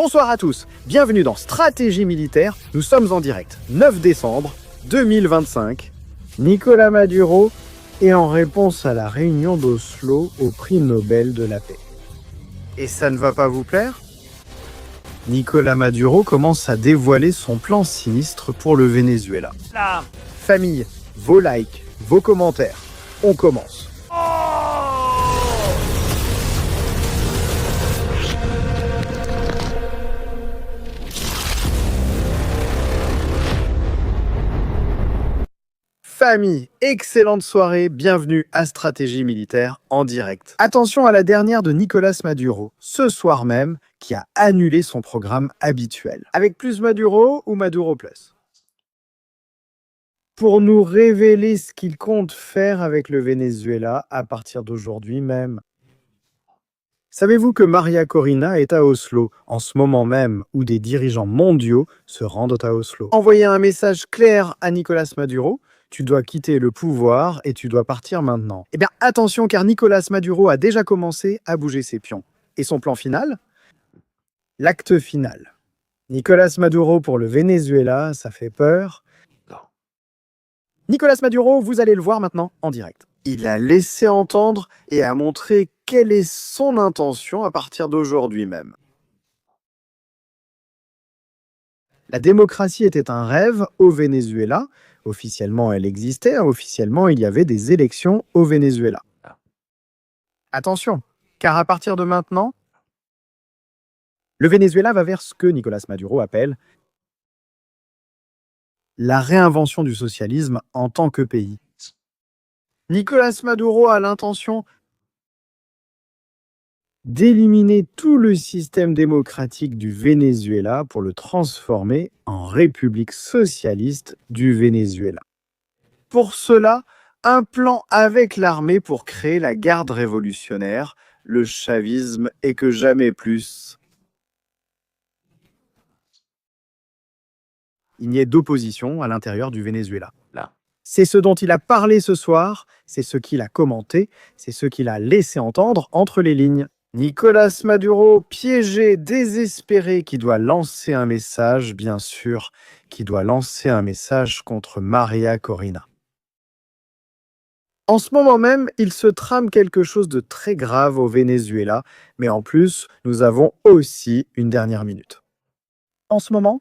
Bonsoir à tous, bienvenue dans Stratégie militaire, nous sommes en direct, 9 décembre 2025. Nicolás Maduro est en réponse à la réunion d'Oslo au prix Nobel de la paix. Et ça ne va pas vous plaire ? Nicolás Maduro commence à dévoiler son plan sinistre pour le Venezuela. Famille, vos likes, vos commentaires, on commence. Famille, excellente soirée, bienvenue à Stratégie militaire en direct. Attention à la dernière de Nicolás Maduro, ce soir même, qui a annulé son programme habituel. Avec plus Maduro ou Maduro Plus ? Pour nous révéler ce qu'il compte faire avec le Venezuela à partir d'aujourd'hui même. Savez-vous que Maria Corina est à Oslo, en ce moment même où des dirigeants mondiaux se rendent à Oslo ? Envoyez un message clair à Nicolás Maduro. Tu dois quitter le pouvoir et tu dois partir maintenant. Eh bien, attention, car Nicolás Maduro a déjà commencé à bouger ses pions. Et son plan final ? L'acte final. Nicolás Maduro pour le Venezuela, ça fait peur. Non. Nicolás Maduro, vous allez le voir maintenant en direct. Il a laissé entendre et a montré quelle est son intention à partir d'aujourd'hui même. La démocratie était un rêve au Venezuela. Officiellement, elle existait. Officiellement, il y avait des élections au Venezuela. Attention, car à partir de maintenant, le Venezuela va vers ce que Nicolás Maduro appelle la réinvention du socialisme en tant que pays. Nicolás Maduro a l'intention d'éliminer tout le système démocratique du Venezuela pour le transformer en République socialiste du Venezuela. Pour cela, un plan avec l'armée pour créer la garde révolutionnaire, le chavisme et que jamais plus. Il n'y ait d'opposition à l'intérieur du Venezuela. C'est ce dont il a parlé ce soir, c'est ce qu'il a commenté, c'est ce qu'il a laissé entendre entre les lignes. Nicolás Maduro, piégé, désespéré, qui doit lancer un message, bien sûr, qui doit lancer un message contre Maria Corina. En ce moment même, il se trame quelque chose de très grave au Venezuela, mais en plus, nous avons aussi une dernière minute. En ce moment,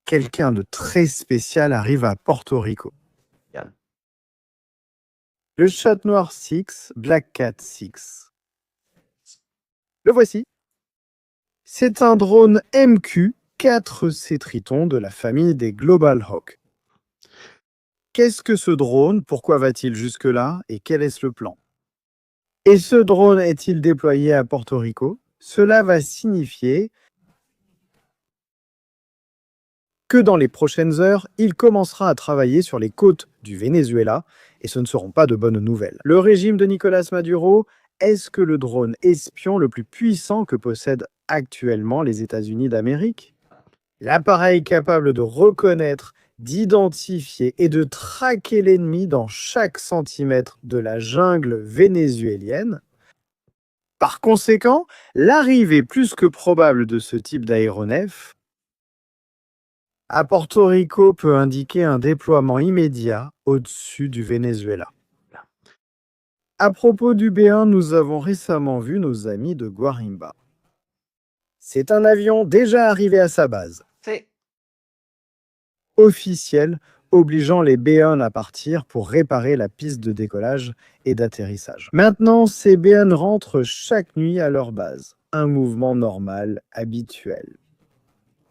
quelqu'un de très spécial arrive à Porto Rico. Le Chat Noir 6, Black Cat 6. Le voici. C'est un drone MQ 4C Triton de la famille des Global Hawk. Qu'est-ce que ce drone ? Pourquoi va-t-il jusque-là ? Et quel est le plan ? Et ce drone est-il déployé à Porto Rico ? Cela va signifier que dans les prochaines heures, il commencera à travailler sur les côtes du Venezuela, et ce ne seront pas de bonnes nouvelles. Le régime de Nicolás Maduro, est-ce que le drone espion le plus puissant que possèdent actuellement les États-Unis d'Amérique ? L'appareil capable de reconnaître, d'identifier et de traquer l'ennemi dans chaque centimètre de la jungle vénézuélienne. Par conséquent, l'arrivée plus que probable de ce type d'aéronef à Porto Rico peut indiquer un déploiement immédiat au-dessus du Venezuela. À propos du B1, nous avons récemment vu nos amis de Guarimba. C'est un avion déjà arrivé à sa base. C'est officiel, obligeant les B1 à partir pour réparer la piste de décollage et d'atterrissage. Maintenant, ces B1 rentrent chaque nuit à leur base. Un mouvement normal, habituel.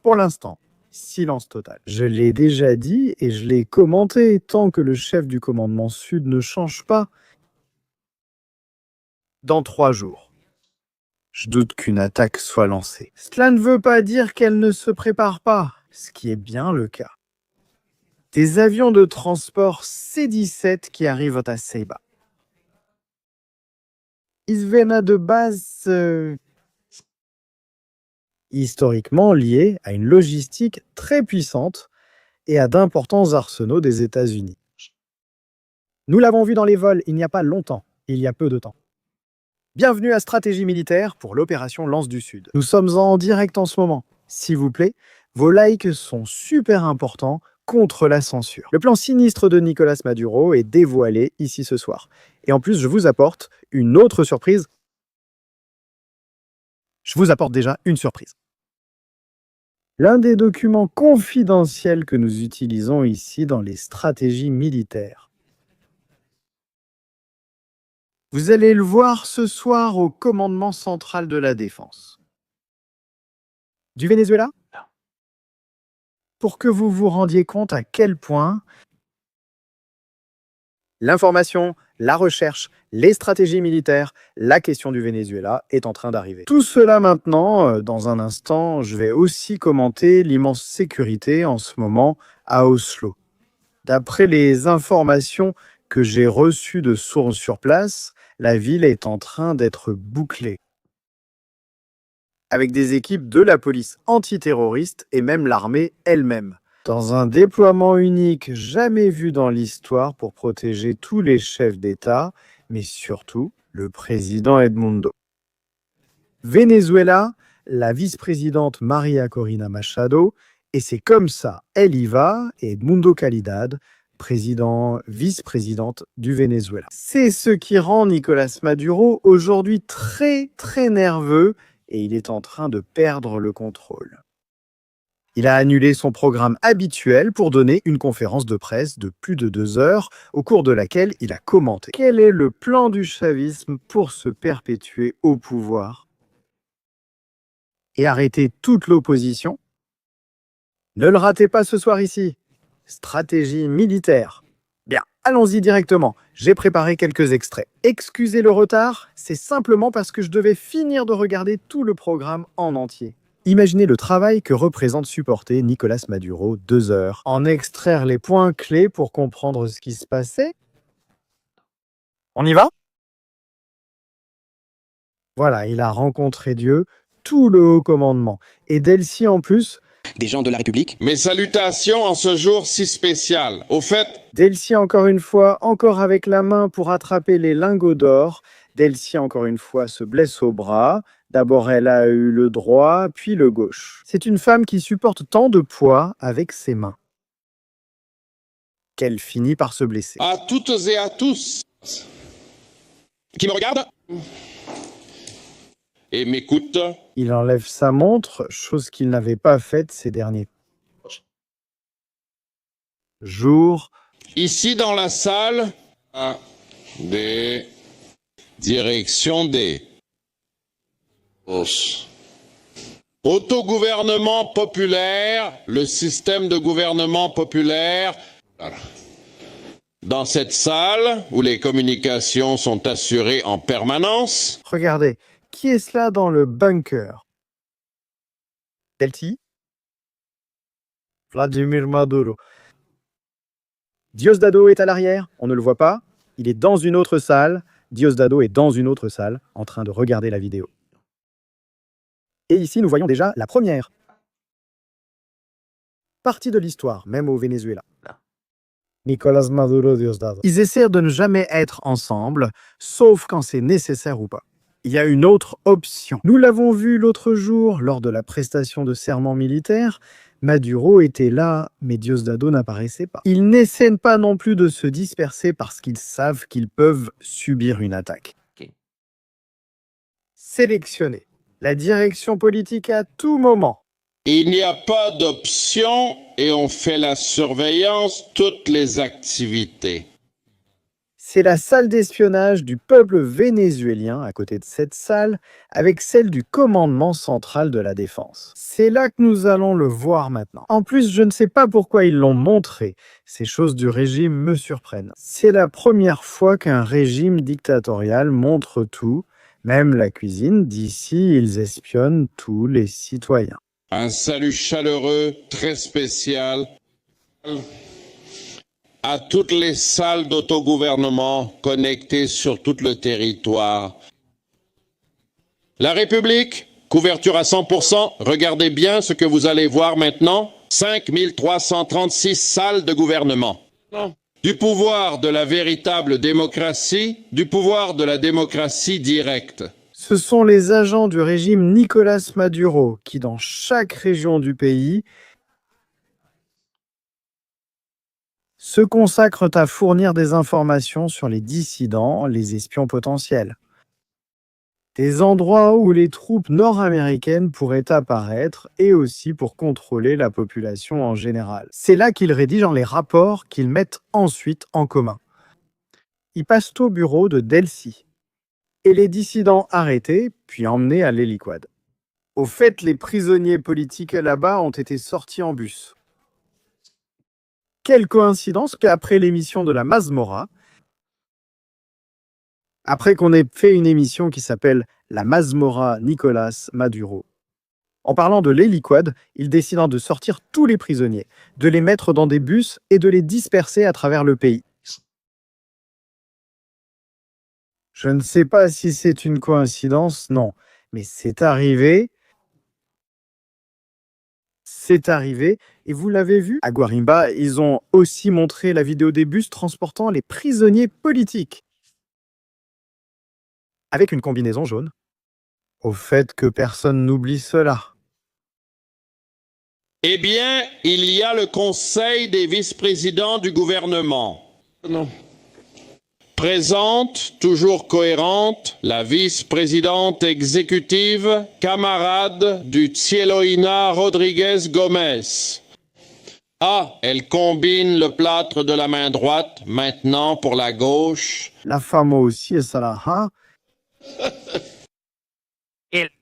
Pour l'instant, silence total. Je l'ai déjà dit et je l'ai commenté, tant que le chef du commandement sud ne change pas. Dans 3 jours. Je doute qu'une attaque soit lancée. Cela ne veut pas dire qu'elle ne se prépare pas, ce qui est bien le cas. Des avions de transport C-17 qui arrivent à Ceiba. Ils viennent de base historiquement liés à une logistique très puissante et à d'importants arsenaux des États-Unis. Nous l'avons vu dans les vols il n'y a pas longtemps, il y a peu de temps. Bienvenue à Stratégie militaire pour l'opération Lance du Sud. Nous sommes en direct en ce moment. S'il vous plaît, vos likes sont super importants contre la censure. Le plan sinistre de Nicolas Maduro est dévoilé ici ce soir. Et en plus, je vous apporte une autre surprise. Je vous apporte déjà une surprise. L'un des documents confidentiels que nous utilisons ici dans les stratégies militaires. Vous allez le voir ce soir au commandement central de la défense. Du Venezuela? Pour que vous vous rendiez compte à quel point l'information, la recherche, les stratégies militaires, la question du Venezuela est en train d'arriver. Tout cela maintenant, dans un instant, je vais aussi commenter l'immense sécurité en ce moment à Oslo. D'après les informations que j'ai reçues de sources sur place, la ville est en train d'être bouclée. Avec des équipes de la police antiterroriste et même l'armée elle-même. Dans un déploiement unique jamais vu dans l'histoire pour protéger tous les chefs d'État, mais surtout le président Edmundo. Venezuela, la vice-présidente Maria Corina Machado, et c'est comme ça, elle y va, et Edmundo Calidad, vice-présidente du Venezuela. C'est ce qui rend Nicolas Maduro aujourd'hui très nerveux et il est en train de perdre le contrôle. Il a annulé son programme habituel pour donner une conférence de presse de plus de 2 heures, au cours de laquelle il a commenté. Quel est le plan du chavisme pour se perpétuer au pouvoir et arrêter toute l'opposition? Ne le ratez pas ce soir ici. Stratégie militaire. Bien, allons-y directement. J'ai préparé quelques extraits. Excusez le retard, c'est simplement parce que je devais finir de regarder tout le programme en entier. Imaginez le travail que représente supporter Nicolas Maduro 2 heures. En extraire les points clés pour comprendre ce qui se passait. On y va? Voilà, il a rencontré Dieu, tout le haut commandement. Et Delcy en plus... Des gens de la République. Mes salutations en ce jour si spécial. Au fait... Delcy encore une fois, encore avec la main pour attraper les lingots d'or. Delcy encore une fois se blesse au bras. D'abord elle a eu le droit, puis le gauche. C'est une femme qui supporte tant de poids avec ses mains qu'elle finit par se blesser. À toutes et à tous qui me regardent et m'écoutent. Il enlève sa montre, chose qu'il n'avait pas faite ces derniers jours. Ici dans la salle, des directions des autogouvernement populaire, le système de gouvernement populaire. Voilà. Dans cette salle où les communications sont assurées en permanence. Regardez, qui est cela dans le bunker? Delcy? Vladimir Maduro. Diosdado est à l'arrière, on ne le voit pas. Il est dans une autre salle. Diosdado est dans une autre salle, en train de regarder la vidéo. Et ici, nous voyons déjà la première partie de l'histoire, même au Venezuela. Nicolas Maduro, Diosdado. Ils essaient de ne jamais être ensemble, sauf quand c'est nécessaire ou pas. Il y a une autre option. Nous l'avons vu l'autre jour, lors de la prestation de serment militaire, Maduro était là, mais Diosdado n'apparaissait pas. Ils n'essaient pas non plus de se disperser parce qu'ils savent qu'ils peuvent subir une attaque. Sélectionner la direction politique à tout moment. Il n'y a pas d'option et on fait la surveillance toutes les activités. C'est la salle d'espionnage du peuple vénézuélien à côté de cette salle, avec celle du commandement central de la défense. C'est là que nous allons le voir maintenant. En plus, je ne sais pas pourquoi ils l'ont montré. Ces choses du régime me surprennent. C'est la première fois qu'un régime dictatorial montre tout, même la cuisine. D'ici, ils espionnent tous les citoyens. Un salut chaleureux, très spécial à toutes les salles d'autogouvernement connectées sur tout le territoire. La République, couverture à 100%. Regardez bien ce que vous allez voir maintenant. 5336 salles de gouvernement. du pouvoir de la véritable démocratie, du pouvoir de la démocratie directe. Ce sont les agents du régime Nicolás Maduro qui, dans chaque région du pays, se consacrent à fournir des informations sur les dissidents, les espions potentiels. Des endroits où les troupes nord-américaines pourraient apparaître et aussi pour contrôler la population en général. C'est là qu'ils rédigent les rapports qu'ils mettent ensuite en commun. Ils passent au bureau de Delcy et les dissidents arrêtés puis emmenés à l'héliquad. Au fait, les prisonniers politiques là-bas ont été sortis en bus. Quelle coïncidence qu'après l'émission de la Mazmorra, après qu'on ait fait une émission qui s'appelle La Mazmorra Nicolás Maduro, en parlant de l'héliquad, il décida de sortir tous les prisonniers, de les mettre dans des bus et de les disperser à travers le pays. Je ne sais pas si c'est une coïncidence, non, mais c'est arrivé. C'est arrivé, et vous l'avez vu, à Guarimba, ils ont aussi montré la vidéo des bus transportant les prisonniers politiques. Avec une combinaison jaune. Au fait que personne n'oublie cela. Eh bien, il y a le Conseil des vice-présidents du gouvernement. Non. Présente, toujours cohérente, la vice-présidente exécutive, camarade du Cieloina Rodriguez Gómez. Ah, elle combine le plâtre de la main droite, maintenant pour la gauche. La femme aussi est ça là, hein?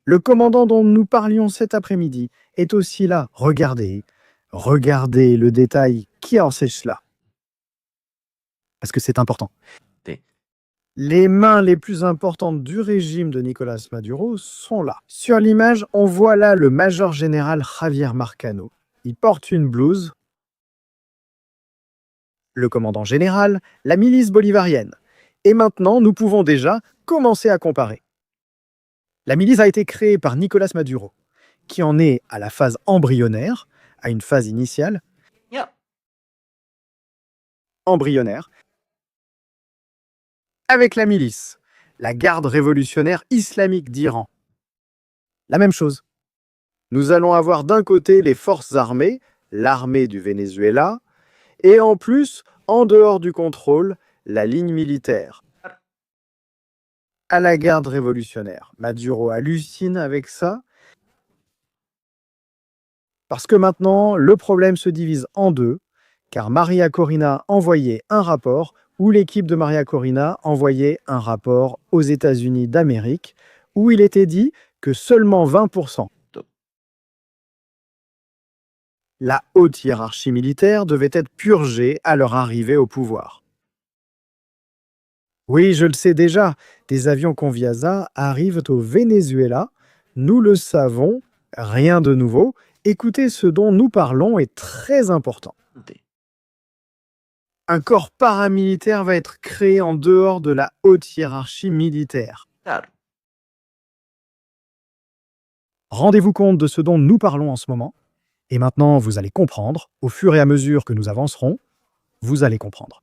Le commandant dont nous parlions cet après-midi est aussi là. Regardez le détail qui enseigne là. Parce que c'est important. Les mains les plus importantes du régime de Nicolás Maduro sont là. Sur l'image, on voit là le major général Javier Marcano. Il porte une blouse. Le commandant général, la milice bolivarienne. Et maintenant, nous pouvons déjà commencer à comparer. La milice a été créée par Nicolás Maduro, qui en est à la phase embryonnaire, à une phase initiale. Embryonnaire. Avec la milice, la garde révolutionnaire islamique d'Iran. La même chose. Nous allons avoir d'un côté les forces armées, l'armée du Venezuela, et en plus, en dehors du contrôle, la ligne militaire. À la garde révolutionnaire. Maduro hallucine avec ça. Parce que maintenant, le problème se divise en deux, car Maria Corina envoyait un rapport où l'équipe de Maria Corina envoyait un rapport aux États-Unis d'Amérique, où il était dit que seulement 20%. La haute hiérarchie militaire devait être purgée à leur arrivée au pouvoir. Oui, je le sais déjà, des avions Conviasa arrivent au Venezuela. Nous le savons, rien de nouveau. Écoutez, ce dont nous parlons est très important. Un corps paramilitaire va être créé en dehors de la haute hiérarchie militaire. Rendez-vous compte de ce dont nous parlons en ce moment. Et maintenant, vous allez comprendre, au fur et à mesure que nous avancerons, vous allez comprendre.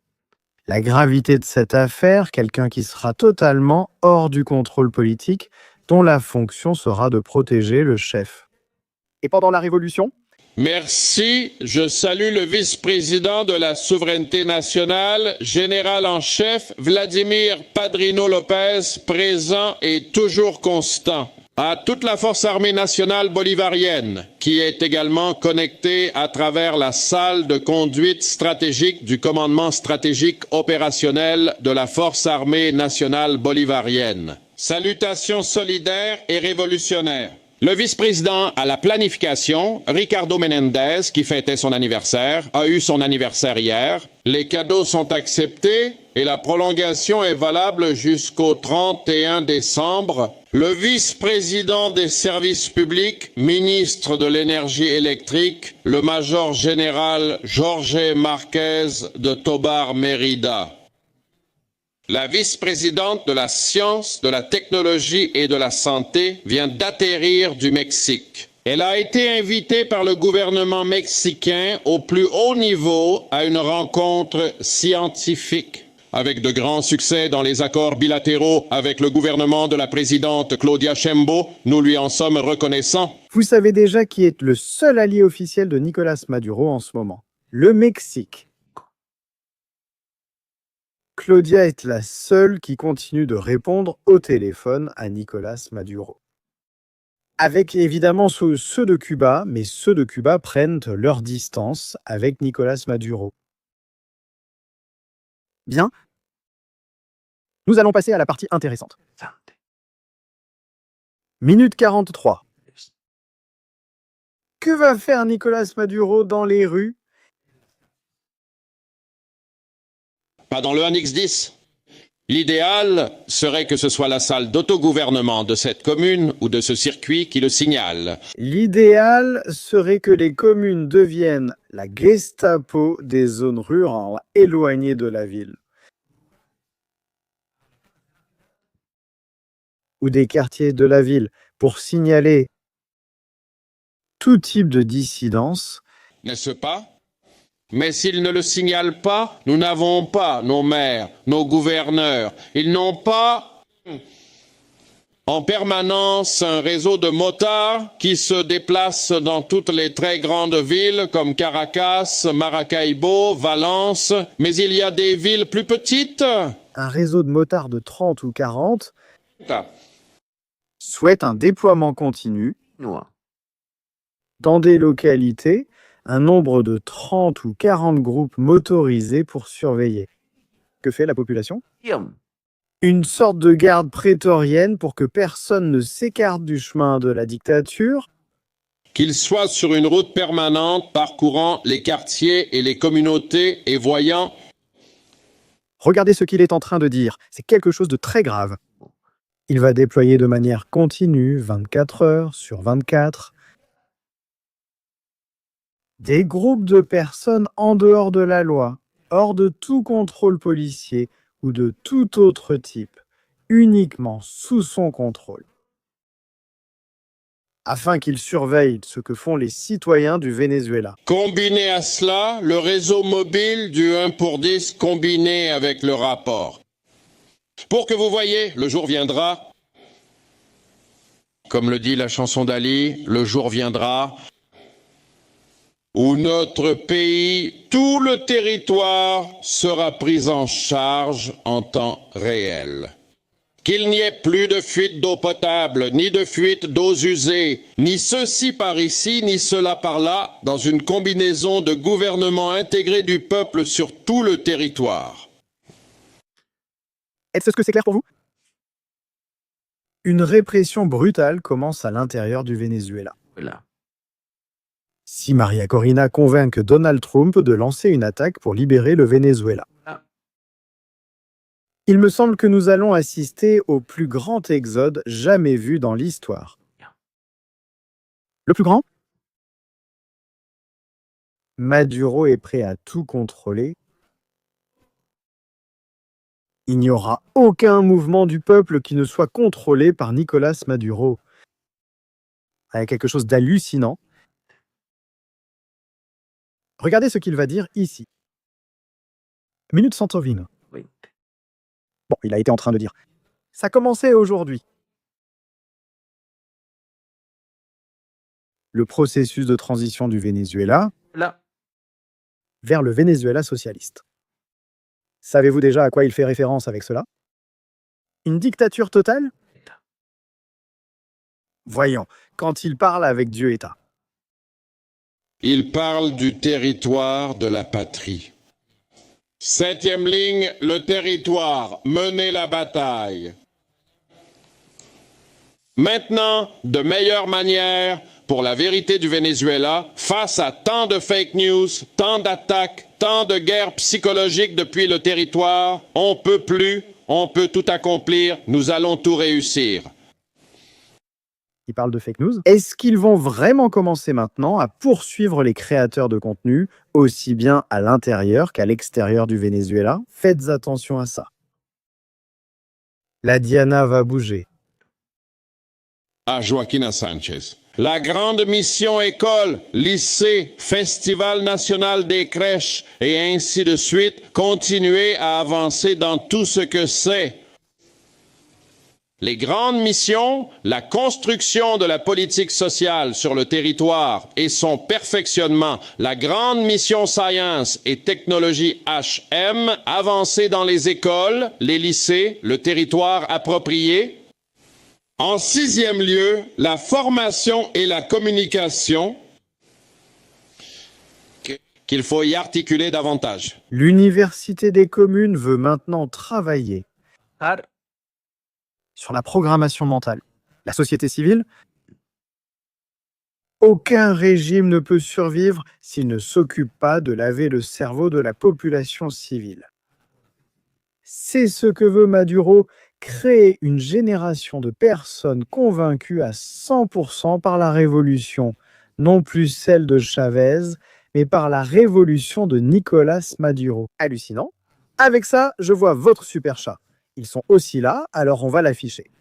La gravité de cette affaire, quelqu'un qui sera totalement hors du contrôle politique, dont la fonction sera de protéger le chef. Et pendant la Révolution ? Merci. Je salue le vice-président de la souveraineté nationale, général en chef Vladimir Padrino Lopez, présent et toujours constant. À toute la force armée nationale bolivarienne, qui est également connectée à travers la salle de conduite stratégique du commandement stratégique opérationnel de la force armée nationale bolivarienne. Salutations solidaires et révolutionnaires. Le vice-président à la planification, Ricardo Menendez, qui fêtait son anniversaire, a eu son anniversaire hier. Les cadeaux sont acceptés et la prolongation est valable jusqu'au 31 décembre. Le vice-président des services publics, ministre de l'énergie électrique, le major général Jorge Marquez de Tobar Mérida. La vice-présidente de la science, de la technologie et de la santé vient d'atterrir du Mexique. Elle a été invitée par le gouvernement mexicain au plus haut niveau à une rencontre scientifique. Avec de grands succès dans les accords bilatéraux avec le gouvernement de la présidente Claudia Sheinbaum, nous lui en sommes reconnaissants. Vous savez déjà qui est le seul allié officiel de Nicolás Maduro en ce moment? Le Mexique. Claudia est la seule qui continue de répondre au téléphone à Nicolás Maduro. Avec évidemment ceux de Cuba, mais ceux de Cuba prennent leur distance avec Nicolás Maduro. Bien. Nous allons passer à la partie intéressante. Minute 43. Que va faire Nicolás Maduro dans les rues? Pas dans le Annexe 10. L'idéal serait que ce soit la salle d'autogouvernement de cette commune ou de ce circuit qui le signale. L'idéal serait que les communes deviennent la Gestapo des zones rurales éloignées de la ville. Ou des quartiers de la ville pour signaler tout type de dissidence. N'est-ce pas? Mais s'ils ne le signalent pas, nous n'avons pas nos maires, nos gouverneurs. Ils n'ont pas en permanence un réseau de motards qui se déplacent dans toutes les très grandes villes comme Caracas, Maracaibo, Valence. Mais il y a des villes plus petites. Un réseau de motards de 30 ou 40 souhaite un déploiement continu dans des localités, un nombre de 30 ou 40 groupes motorisés pour surveiller. Que fait la population? Une sorte de garde prétorienne pour que personne ne s'écarte du chemin de la dictature. Qu'ils soient sur une route permanente parcourant les quartiers et les communautés et voyant... Regardez ce qu'il est en train de dire. C'est quelque chose de très grave. Il va déployer de manière continue, 24 heures sur 24, des groupes de personnes en dehors de la loi, hors de tout contrôle policier ou de tout autre type, uniquement sous son contrôle, afin qu'ils surveillent ce que font les citoyens du Venezuela. Combiné à cela, le réseau mobile du 1 pour 10 combiné avec le rapport. Pour que vous voyez, le jour viendra, comme le dit la chanson d'Ali, le jour viendra où notre pays, tout le territoire sera pris en charge en temps réel. Qu'il n'y ait plus de fuite d'eau potable, ni de fuite d'eau usée, ni ceci par ici, ni cela par là, dans une combinaison de gouvernement intégré du peuple sur tout le territoire. Est-ce que c'est clair pour vous? Une répression brutale commence à l'intérieur du Venezuela. Si Maria Corina convainc Donald Trump de lancer une attaque pour libérer le Venezuela. Il me semble que nous allons assister au plus grand exode jamais vu dans l'histoire. Le plus grand? Maduro est prêt à tout contrôler. Il n'y aura aucun mouvement du peuple qui ne soit contrôlé par Nicolás Maduro. Il y a quelque chose d'hallucinant. Regardez ce qu'il va dire ici. Minute Santovino. Bon, il a été en train de dire. Ça commençait aujourd'hui. Le processus de transition du Venezuela vers le Venezuela socialiste. Savez-vous déjà à quoi il fait référence avec cela? Une dictature totale? Voyons, quand il parle avec Dieu État. Il parle du territoire de la patrie. 7e ligne, le territoire, menez la bataille. Maintenant, de meilleure manière, pour la vérité du Venezuela, face à tant de fake news, tant d'attaques, tant de guerres psychologiques depuis le territoire, on peut plus, on peut tout accomplir, nous allons tout réussir. Il parle de fake news. Est-ce qu'ils vont vraiment commencer maintenant à poursuivre les créateurs de contenu, aussi bien à l'intérieur qu'à l'extérieur du Venezuela? Faites attention à ça. La Diana va bouger. À Joaquina Sanchez. La grande mission école, lycée, festival national des crèches et ainsi de suite, continuer à avancer dans tout ce que c'est. Les grandes missions, la construction de la politique sociale sur le territoire et son perfectionnement, la grande mission science et technologie HM, avancer dans les écoles, les lycées, le territoire approprié. En 6e lieu, la formation et la communication, qu'il faut y articuler davantage. L'Université des communes veut maintenant travailler sur la programmation mentale. La société civile, aucun régime ne peut survivre s'il ne s'occupe pas de laver le cerveau de la population civile. C'est ce que veut Maduro, créer une génération de personnes convaincues à 100% par la révolution, non plus celle de Chavez, mais par la révolution de Nicolás Maduro. Hallucinant. Avec ça, je vois votre super chat. Ils sont aussi là, alors on va l'afficher.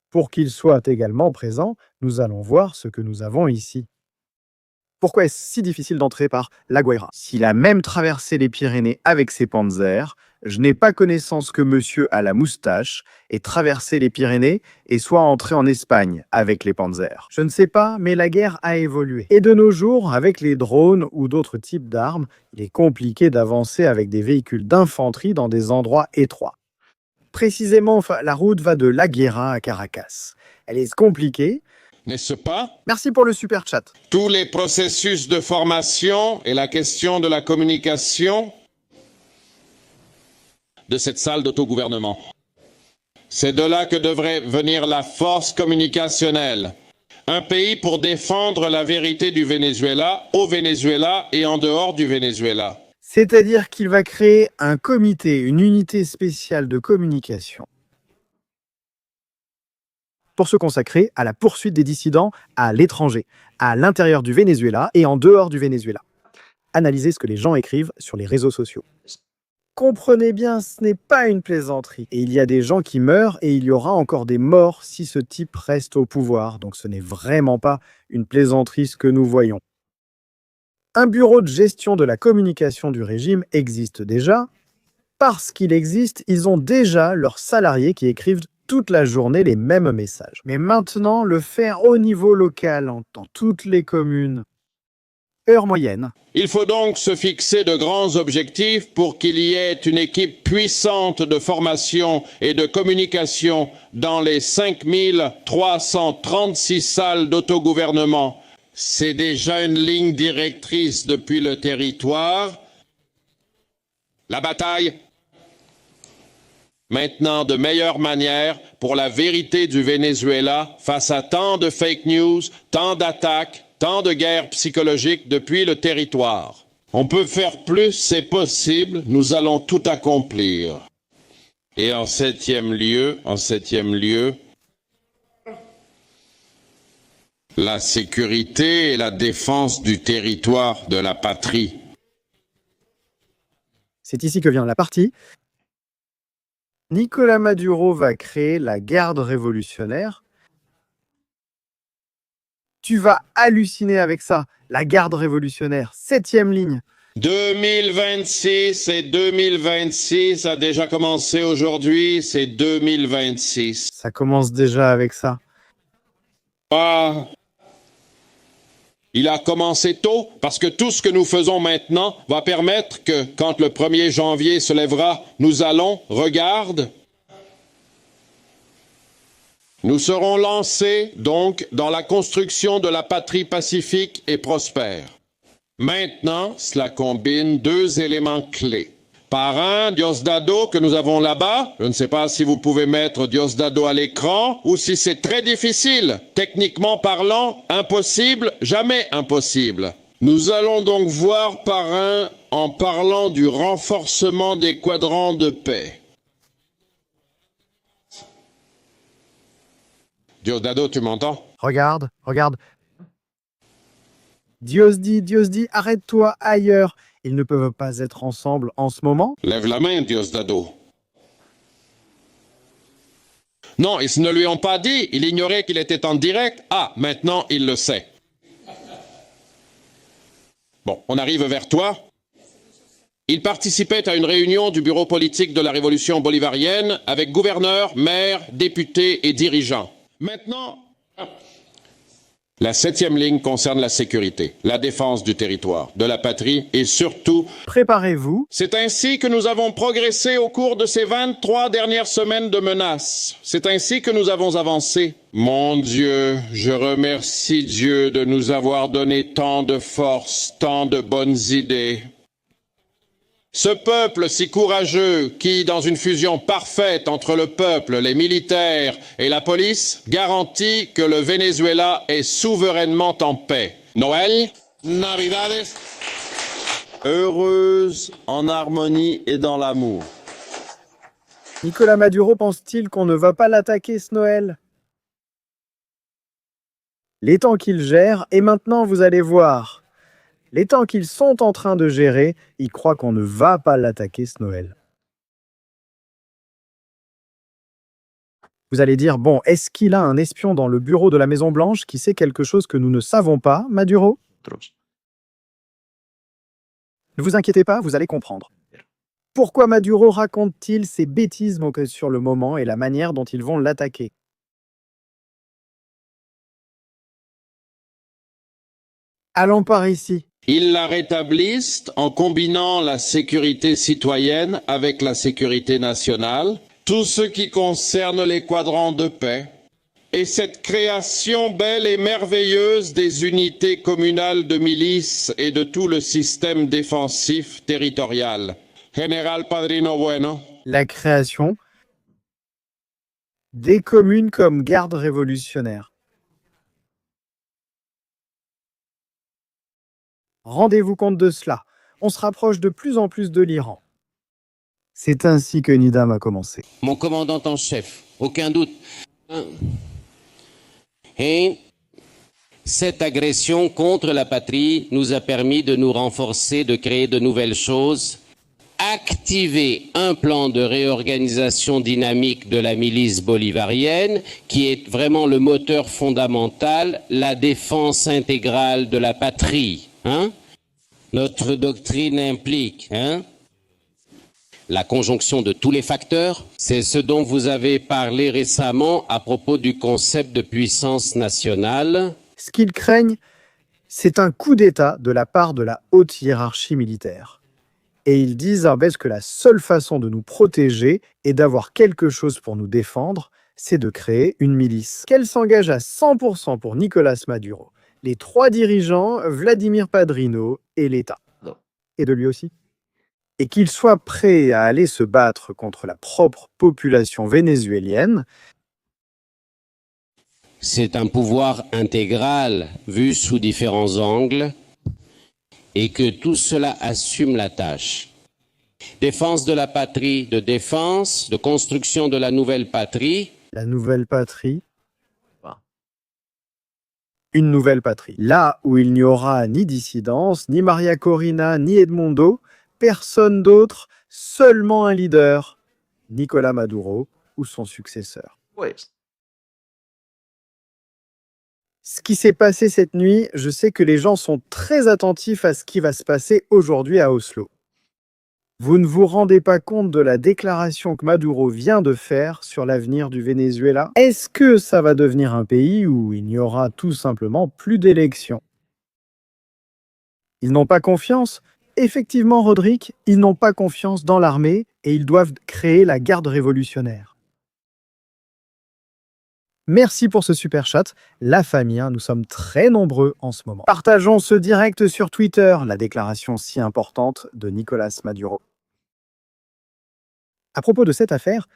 Pour qu'ils soient également présents, nous allons voir ce que nous avons ici. Pourquoi est-ce si difficile d'entrer par La Guaira? S'il a même traversé les Pyrénées avec ses panzers, je n'ai pas connaissance que monsieur à la moustache ait traversé les Pyrénées et soit entré en Espagne avec les panzers. Je ne sais pas, mais la guerre a évolué. Et de nos jours, avec les drones ou d'autres types d'armes, il est compliqué d'avancer avec des véhicules d'infanterie dans des endroits étroits. Précisément, la route va de La Guaira à Caracas. Elle est compliquée. N'est-ce pas? Merci pour le super chat. Tous les processus de formation et la question de la communication de cette salle d'autogouvernement. C'est de là que devrait venir la force communicationnelle. Un pays pour défendre la vérité du Venezuela, au Venezuela et en dehors du Venezuela. C'est-à-dire qu'il va créer un comité, une unité spéciale de communication pour se consacrer à la poursuite des dissidents à l'étranger, à l'intérieur du Venezuela et en dehors du Venezuela. Analysez ce que les gens écrivent sur les réseaux sociaux. Comprenez bien, ce n'est pas une plaisanterie. Et il y a des gens qui meurent et il y aura encore des morts si ce type reste au pouvoir. Donc ce n'est vraiment pas une plaisanterie ce que nous voyons. Un bureau de gestion de la communication du régime existe déjà. Parce qu'il existe, ils ont déjà leurs salariés qui écrivent toute la journée les mêmes messages. Mais maintenant, le faire au niveau local, dans toutes les communes, heure moyenne. Il faut donc se fixer de grands objectifs pour qu'il y ait une équipe puissante de formation et de communication dans les 5336 salles d'autogouvernement. C'est déjà une ligne directrice depuis le territoire. La bataille, maintenant de meilleure manière pour la vérité du Venezuela face à tant de fake news, tant d'attaques, tant de guerres psychologiques depuis le territoire. On peut faire plus, c'est possible, nous allons tout accomplir. Et en septième lieu, la sécurité et la défense du territoire de la patrie. C'est ici que vient la partie. Nicolás Maduro va créer la garde révolutionnaire. Tu vas halluciner avec ça. La garde révolutionnaire, 7e ligne. 2026 et 2026 a déjà commencé aujourd'hui, c'est 2026. Ça commence déjà avec ça. Ah, il a commencé tôt parce que tout ce que nous faisons maintenant va permettre que quand le 1er janvier se lèvera, nous allons, regarde, nous serons lancés donc dans la construction de la patrie pacifique et prospère. Maintenant, cela combine deux éléments clés. Par un, Diosdado que nous avons là-bas. Je ne sais pas si vous pouvez mettre Diosdado à l'écran ou si c'est très difficile. Techniquement parlant, impossible, jamais impossible. Nous allons donc voir par un en parlant du renforcement des quadrants de paix. Diosdado, tu m'entends? Regarde. Diosdi, arrête-toi ailleurs. Ils ne peuvent pas être ensemble en ce moment. Lève la main, Diosdado. Non, ils ne lui ont pas dit, il ignorait qu'il était en direct. Ah, maintenant il le sait. Bon, on arrive vers toi. Il participait à une réunion du bureau politique de la révolution bolivarienne avec gouverneurs, maires, députés et dirigeants. Maintenant, la 7e ligne concerne la sécurité, la défense du territoire, de la patrie et surtout... Préparez-vous. C'est ainsi que nous avons progressé au cours de ces 23 dernières semaines de menaces. C'est ainsi que nous avons avancé. Mon Dieu, je remercie Dieu de nous avoir donné tant de force, tant de bonnes idées. Ce peuple si courageux qui, dans une fusion parfaite entre le peuple, les militaires et la police, garantit que le Venezuela est souverainement en paix. Noël, Navidades, heureuse, en harmonie et dans l'amour. Nicolás Maduro pense-t-il qu'on ne va pas l'attaquer ce Noël? Les temps qu'il gère, et maintenant vous allez voir. Les temps qu'ils sont en train de gérer, ils croient qu'on ne va pas l'attaquer ce Noël. Vous allez dire, bon, est-ce qu'il a un espion dans le bureau de la Maison-Blanche qui sait quelque chose que nous ne savons pas, Maduro? Ne vous inquiétez pas, vous allez comprendre. Pourquoi Maduro raconte-t-il ces bêtises sur le moment et la manière dont ils vont l'attaquer? Allons par ici. Ils la rétablissent en combinant la sécurité citoyenne avec la sécurité nationale, tout ce qui concerne les quadrants de paix, et cette création belle et merveilleuse des unités communales de milices et de tout le système défensif territorial. Général Padrino Bueno. La création des communes comme garde révolutionnaire. Rendez-vous compte de cela, on se rapproche de plus en plus de l'Iran. C'est ainsi que Nidam a commencé. Mon commandant en chef, aucun doute. Et cette agression contre la patrie nous a permis de nous renforcer, de créer de nouvelles choses, activer un plan de réorganisation dynamique de la milice bolivarienne, qui est vraiment le moteur fondamental, la défense intégrale de la patrie. Notre doctrine implique la conjonction de tous les facteurs. C'est ce dont vous avez parlé récemment à propos du concept de puissance nationale. Ce qu'ils craignent, c'est un coup d'État de la part de la haute hiérarchie militaire. Et ils disent à Arbès que la seule façon de nous protéger et d'avoir quelque chose pour nous défendre, c'est de créer une milice. Qu'elle s'engage à 100% pour Nicolás Maduro, les 3 dirigeants, Vladimir Padrino et l'État. Et de lui aussi. Et qu'il soit prêt à aller se battre contre la propre population vénézuélienne. C'est un pouvoir intégral vu sous différents angles et que tout cela assume la tâche. Défense de la patrie, de défense, de construction de la nouvelle patrie. La nouvelle patrie. Une nouvelle patrie. Là où il n'y aura ni dissidence, ni Maria Corina, ni Edmundo, personne d'autre, seulement un leader, Nicolás Maduro ou son successeur. Ce qui s'est passé cette nuit, je sais que les gens sont très attentifs à ce qui va se passer aujourd'hui à Oslo. Vous ne vous rendez pas compte de la déclaration que Maduro vient de faire sur l'avenir du Venezuela? Est-ce que ça va devenir un pays où il n'y aura tout simplement plus d'élections? Ils n'ont pas confiance? Effectivement, Rodrigue, ils n'ont pas confiance dans l'armée et ils doivent créer la garde révolutionnaire. Merci pour ce super chat. La famille, nous sommes très nombreux en ce moment. Partageons ce direct sur Twitter, la déclaration si importante de Nicolás Maduro. À propos de cette affaire,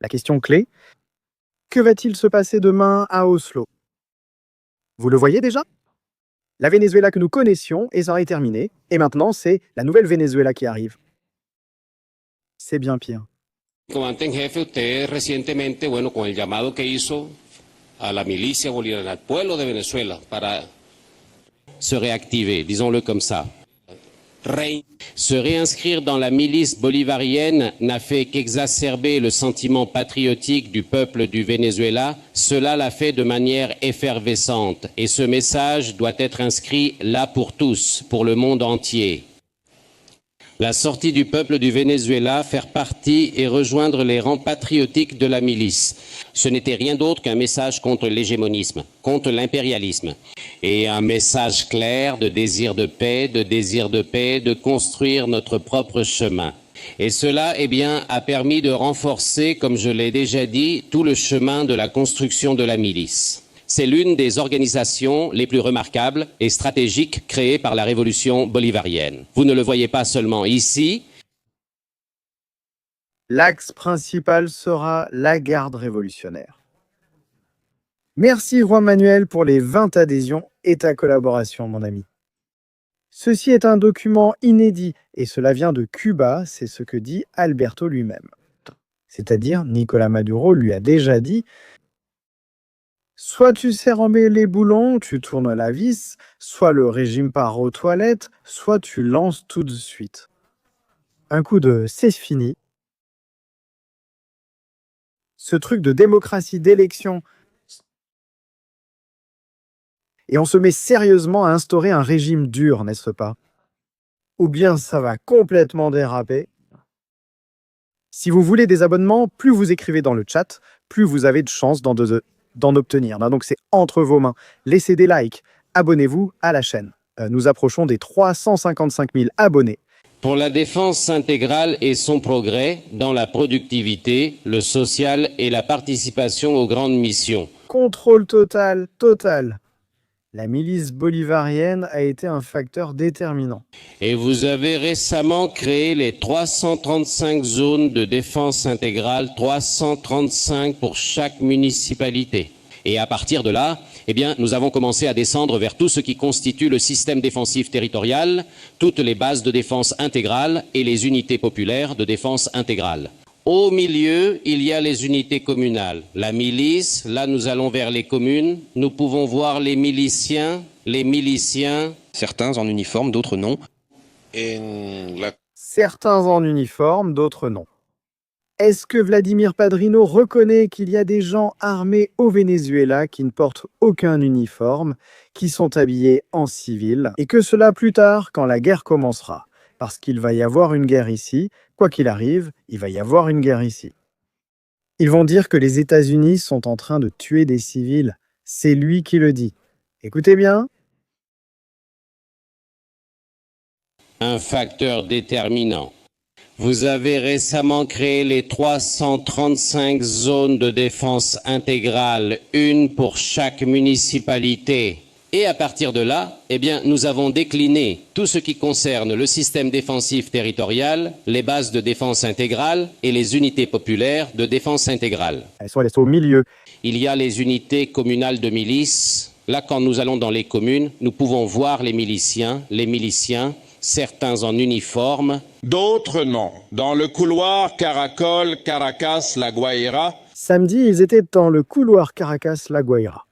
la question clé, que va-t-il se passer demain à Oslo? Vous le voyez déjà? La Venezuela que nous connaissions est terminée, et maintenant c'est la nouvelle Venezuela qui arrive. C'est bien pire. Comandante en jefe, usted recientemente, con el llamado que hizo a la milicia bolivariana, al pueblo de Venezuela, para se réactiver, disons-le comme ça. Se réinscrire dans la milice bolivarienne n'a fait qu'exacerber le sentiment patriotique du peuple du Venezuela. Cela l'a fait de manière effervescente. Et ce message doit être inscrit là pour tous, pour le monde entier. La sortie du peuple du Venezuela, faire partie et rejoindre les rangs patriotiques de la milice. Ce n'était rien d'autre qu'un message contre l'hégémonisme, contre l'impérialisme. Et un message clair de désir de paix, de construire notre propre chemin. Et cela, eh bien, a permis de renforcer, comme je l'ai déjà dit, tout le chemin de la construction de la milice. C'est l'une des organisations les plus remarquables et stratégiques créées par la révolution bolivarienne. Vous ne le voyez pas seulement ici. L'axe principal sera la garde révolutionnaire. Merci Juan Manuel pour les 20 adhésions et ta collaboration, mon ami. Ceci est un document inédit et cela vient de Cuba, c'est ce que dit Alberto lui-même. C'est-à-dire, Nicolás Maduro lui a déjà dit: soit tu serres en les boulons, tu tournes la vis, soit le régime part aux toilettes, soit tu lances tout de suite. Un coup de c'est fini. Ce truc de démocratie d'élection. Et on se met sérieusement à instaurer un régime dur, n'est-ce pas? Ou bien ça va complètement déraper. Si vous voulez des abonnements, plus vous écrivez dans le chat, plus vous avez de chances d'en obtenir. Donc c'est entre vos mains. Laissez des likes, abonnez-vous à la chaîne. Nous approchons des 355 000 abonnés. Pour la défense intégrale et son progrès dans la productivité, le social et la participation aux grandes missions. Contrôle total. La milice bolivarienne a été un facteur déterminant. Et vous avez récemment créé les 335 zones de défense intégrale, 335 pour chaque municipalité. Et à partir de là, eh bien, nous avons commencé à descendre vers tout ce qui constitue le système défensif territorial, toutes les bases de défense intégrale et les unités populaires de défense intégrale. Au milieu, il y a les unités communales. La milice, là nous allons vers les communes. Nous pouvons voir les miliciens. Certains en uniforme, d'autres non. Certains en uniforme, d'autres non. Est-ce que Vladimir Padrino reconnaît qu'il y a des gens armés au Venezuela qui ne portent aucun uniforme, qui sont habillés en civil, et que cela plus tard, quand la guerre commencera? Parce qu'il va y avoir une guerre ici, quoi qu'il arrive, il va y avoir une guerre ici. Ils vont dire que les États-Unis sont en train de tuer des civils. C'est lui qui le dit. Écoutez bien. Un facteur déterminant. Vous avez récemment créé les 335 zones de défense intégrale, une pour chaque municipalité. Et à partir de là, eh bien, nous avons décliné tout ce qui concerne le système défensif territorial, les bases de défense intégrale et les unités populaires de défense intégrale. Elles sont au milieu. Il y a les unités communales de milices. Là, quand nous allons dans les communes, nous pouvons voir les miliciens, certains en uniforme. D'autres non. Dans le couloir Caracol, Caracas, La Guaira. Samedi, ils étaient dans le couloir Caracas-La Guaira.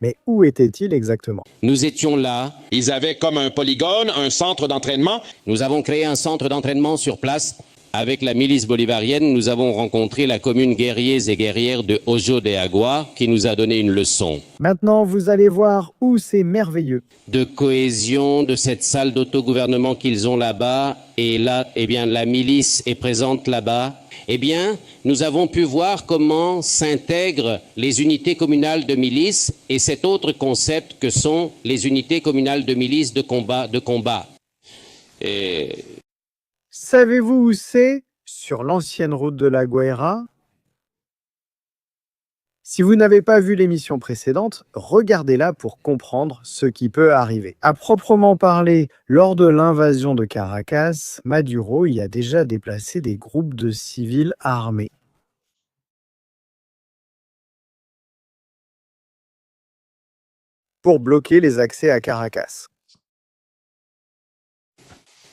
Mais où étaient-ils exactement? Nous étions là. Ils avaient comme un polygone, un centre d'entraînement. Nous avons créé un centre d'entraînement sur place. Avec la milice bolivarienne, nous avons rencontré la commune guerriers et guerrières de Ojo de Agua qui nous a donné une leçon. Maintenant, vous allez voir où c'est merveilleux. De cohésion, de cette salle d'autogouvernement qu'ils ont là-bas. Et là, eh bien, la milice est présente là-bas. Eh bien, nous avons pu voir comment s'intègrent les unités communales de milice et cet autre concept que sont les unités communales de milice de combat. Et... Savez-vous où c'est? Sur l'ancienne route de La Guaira. Si vous n'avez pas vu l'émission précédente, regardez-la pour comprendre ce qui peut arriver. À proprement parler, lors de l'invasion de Caracas, Maduro y a déjà déplacé des groupes de civils armés. Pour bloquer les accès à Caracas.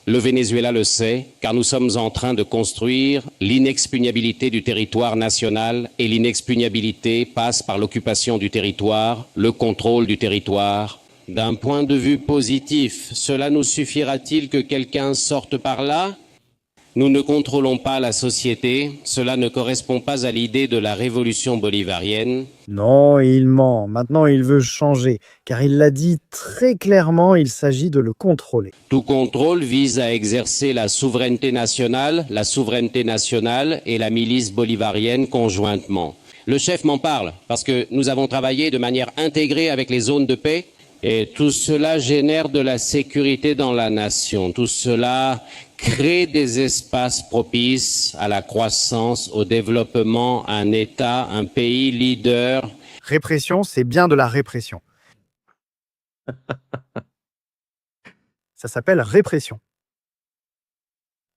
Le Venezuela le sait, car nous sommes en train de construire l'inexpugnabilité du territoire national, et l'inexpugnabilité passe par l'occupation du territoire, le contrôle du territoire, D'un point de vue positif, cela nous suffira-t-il que quelqu'un sorte par là? Nous ne contrôlons pas la société, cela ne correspond pas à l'idée de la révolution bolivarienne. Non, il ment. Maintenant, il veut changer, car il l'a dit très clairement, il s'agit de le contrôler. Tout contrôle vise à exercer la souveraineté nationale et la milice bolivarienne conjointement. Le chef m'en parle, parce que nous avons travaillé de manière intégrée avec les zones de paix, et tout cela génère de la sécurité dans la nation. Tout cela crée des espaces propices à la croissance, au développement, un État, un pays leader. Répression, c'est bien de la répression. Ça s'appelle répression.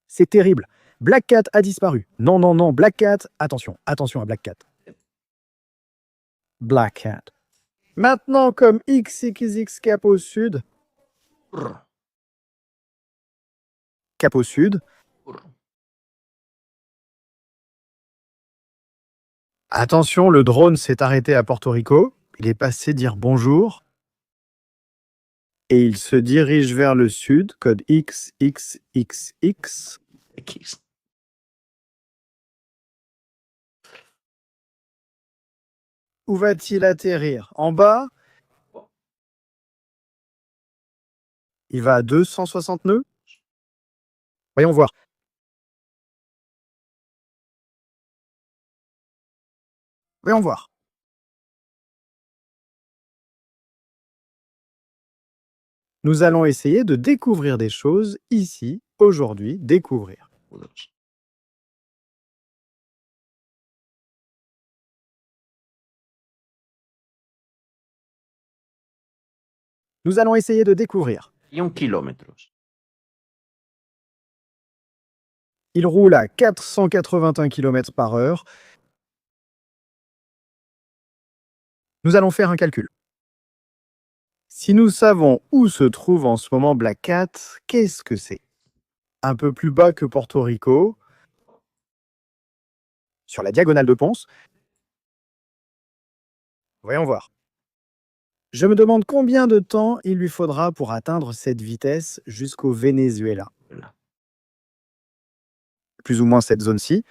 C'est terrible. Black Cat a disparu. Non, non, non, Black Cat, attention, attention à Black Cat. Black Cat. Maintenant, comme XXX Cap au sud. Cap au sud. Attention, le drone s'est arrêté à Porto Rico. Il est passé dire bonjour. Et il se dirige vers le sud, code XXXX. Où va-t-il atterrir? En bas? Il va à 260 nœuds? Voyons voir. Voyons voir. Nous allons essayer de découvrir des choses ici, aujourd'hui, découvrir. Nous allons essayer de découvrir. 1 kilómetros. Il roule à 481 km/h. Nous allons faire un calcul. Si nous savons où se trouve en ce moment Black Cat, qu'est-ce que c'est? Un peu plus bas que Porto Rico, sur la diagonale de Ponce. Voyons voir. Je me demande combien de temps il lui faudra pour atteindre cette vitesse jusqu'au Venezuela. Plus ou moins cette zone-ci.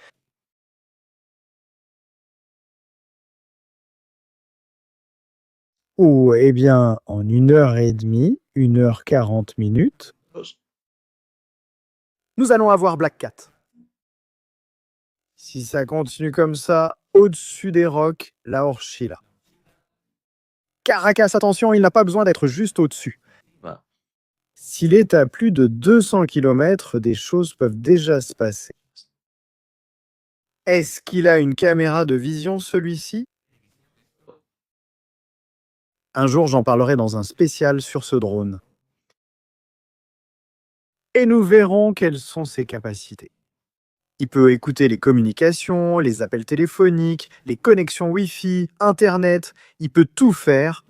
Ou, eh bien, en 1h30, 1h40. Nous allons avoir Black Cat. Si ça continue comme ça, au-dessus des rocs, la Horchila. Caracas, attention, il n'a pas besoin d'être juste au-dessus. Ah. S'il est à plus de 200 km, des choses peuvent déjà se passer. Est-ce qu'il a une caméra de vision, celui-ci? Un jour, j'en parlerai dans un spécial sur ce drone. Et nous verrons quelles sont ses capacités. Il peut écouter les communications, les appels téléphoniques, les connexions Wi-Fi, Internet. Il peut tout faire.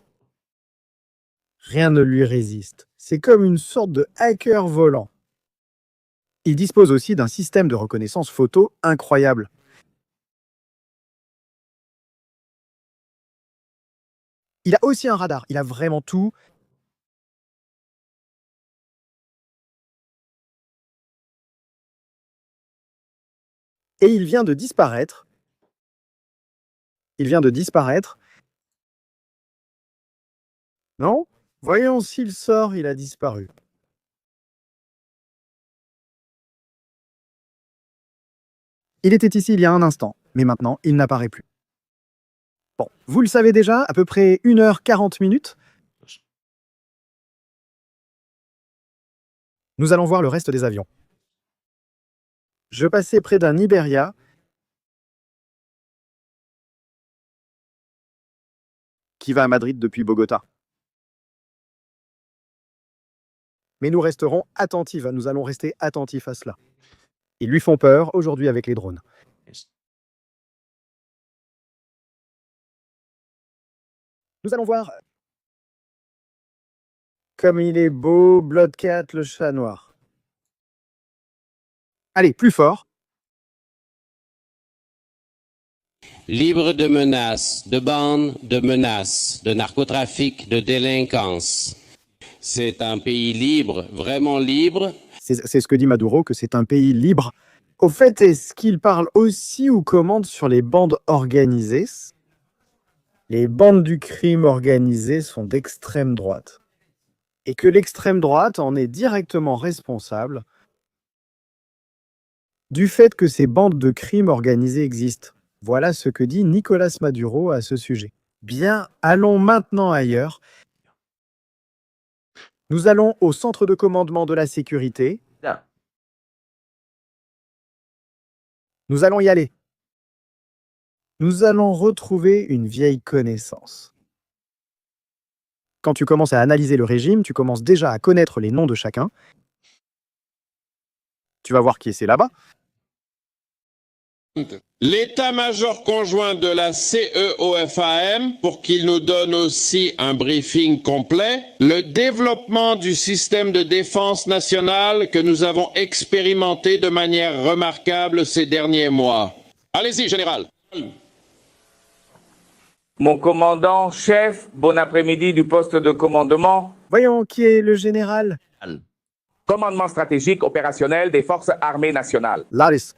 Rien ne lui résiste. C'est comme une sorte de hacker volant. Il dispose aussi d'un système de reconnaissance photo incroyable. Il a aussi un radar. Il a vraiment tout. Et il vient de disparaître. Il vient de disparaître. Non? Voyons s'il sort, il a disparu. Il était ici il y a un instant, mais maintenant, il n'apparaît plus. Bon, vous le savez déjà, à peu près 1h40. Nous allons voir le reste des avions. Je passais près d'un Iberia. Qui va à Madrid depuis Bogota. Mais nous resterons attentifs, nous allons rester attentifs à cela. Ils lui font peur aujourd'hui avec les drones. Nous allons voir comme il est beau, Bloodcat, le chat noir. Allez, plus fort. libre de menaces, de bandes, de menaces, de narcotrafic, de délinquance. C'est un pays libre, vraiment libre. C'est ce que dit Maduro, que c'est un pays libre. Au fait, est-ce qu'il parle aussi ou commande sur les bandes organisées? Les bandes du crime organisé sont d'extrême droite. Et que l'extrême droite en est directement responsable du fait que ces bandes de crime organisé existent. Voilà ce que dit Nicolás Maduro à ce sujet. Bien, allons maintenant ailleurs. Nous allons au centre de commandement de la sécurité. Nous allons y aller. Nous allons retrouver une vieille connaissance. Quand tu commences à analyser le régime, tu commences déjà à connaître les noms de chacun. Tu vas voir qui c'est là-bas. L'état-major conjoint de la CEOFAM, pour qu'il nous donne aussi un briefing complet, le développement du système de défense nationale que nous avons expérimenté de manière remarquable ces derniers mois. Allez-y, général. Mon commandant chef, bon après-midi du poste de commandement. Voyons qui est le général. Commandement stratégique opérationnel des forces armées nationales. Lares.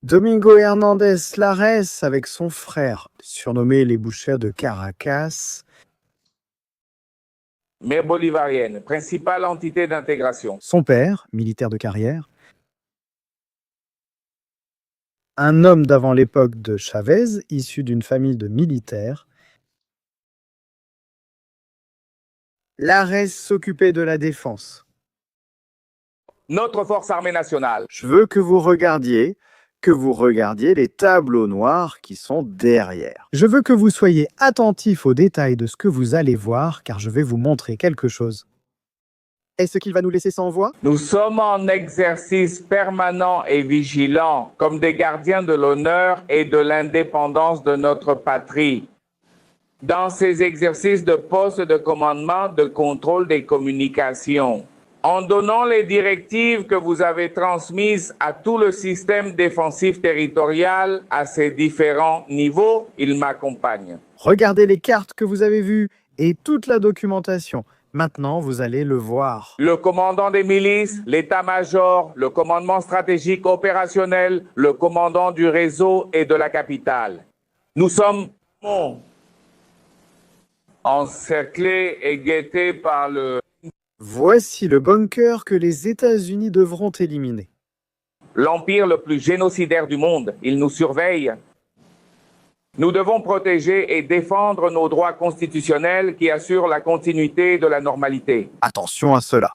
Domingo Hernandez Lares avec son frère, surnommé les bouchers de Caracas. Mer bolivarienne, principale entité d'intégration. Son père, militaire de carrière. Un homme d'avant l'époque de Chavez, issu d'une famille de militaires. Lares s'occupait de la défense. Notre force armée nationale. Je veux que vous regardiez les tableaux noirs qui sont derrière. Je veux que vous soyez attentifs aux détails de ce que vous allez voir, car je vais vous montrer quelque chose. Est-ce qu'il va nous laisser sans voix? Nous sommes en exercice permanent et vigilant comme des gardiens de l'honneur et de l'indépendance de notre patrie. Dans ces exercices de poste de commandement, de contrôle des communications, en donnant les directives que vous avez transmises à tout le système défensif territorial à ses différents niveaux, il m'accompagne. Regardez les cartes que vous avez vues et toute la documentation. Maintenant, vous allez le voir. Le commandant des milices, l'état-major, le commandement stratégique opérationnel, le commandant du réseau et de la capitale. Nous sommes encerclés et guettés par le... Voici le bunker que les États-Unis devront éliminer. L'empire le plus génocidaire du monde, il nous surveille. Nous devons protéger et défendre nos droits constitutionnels qui assurent la continuité de la normalité. Attention à cela.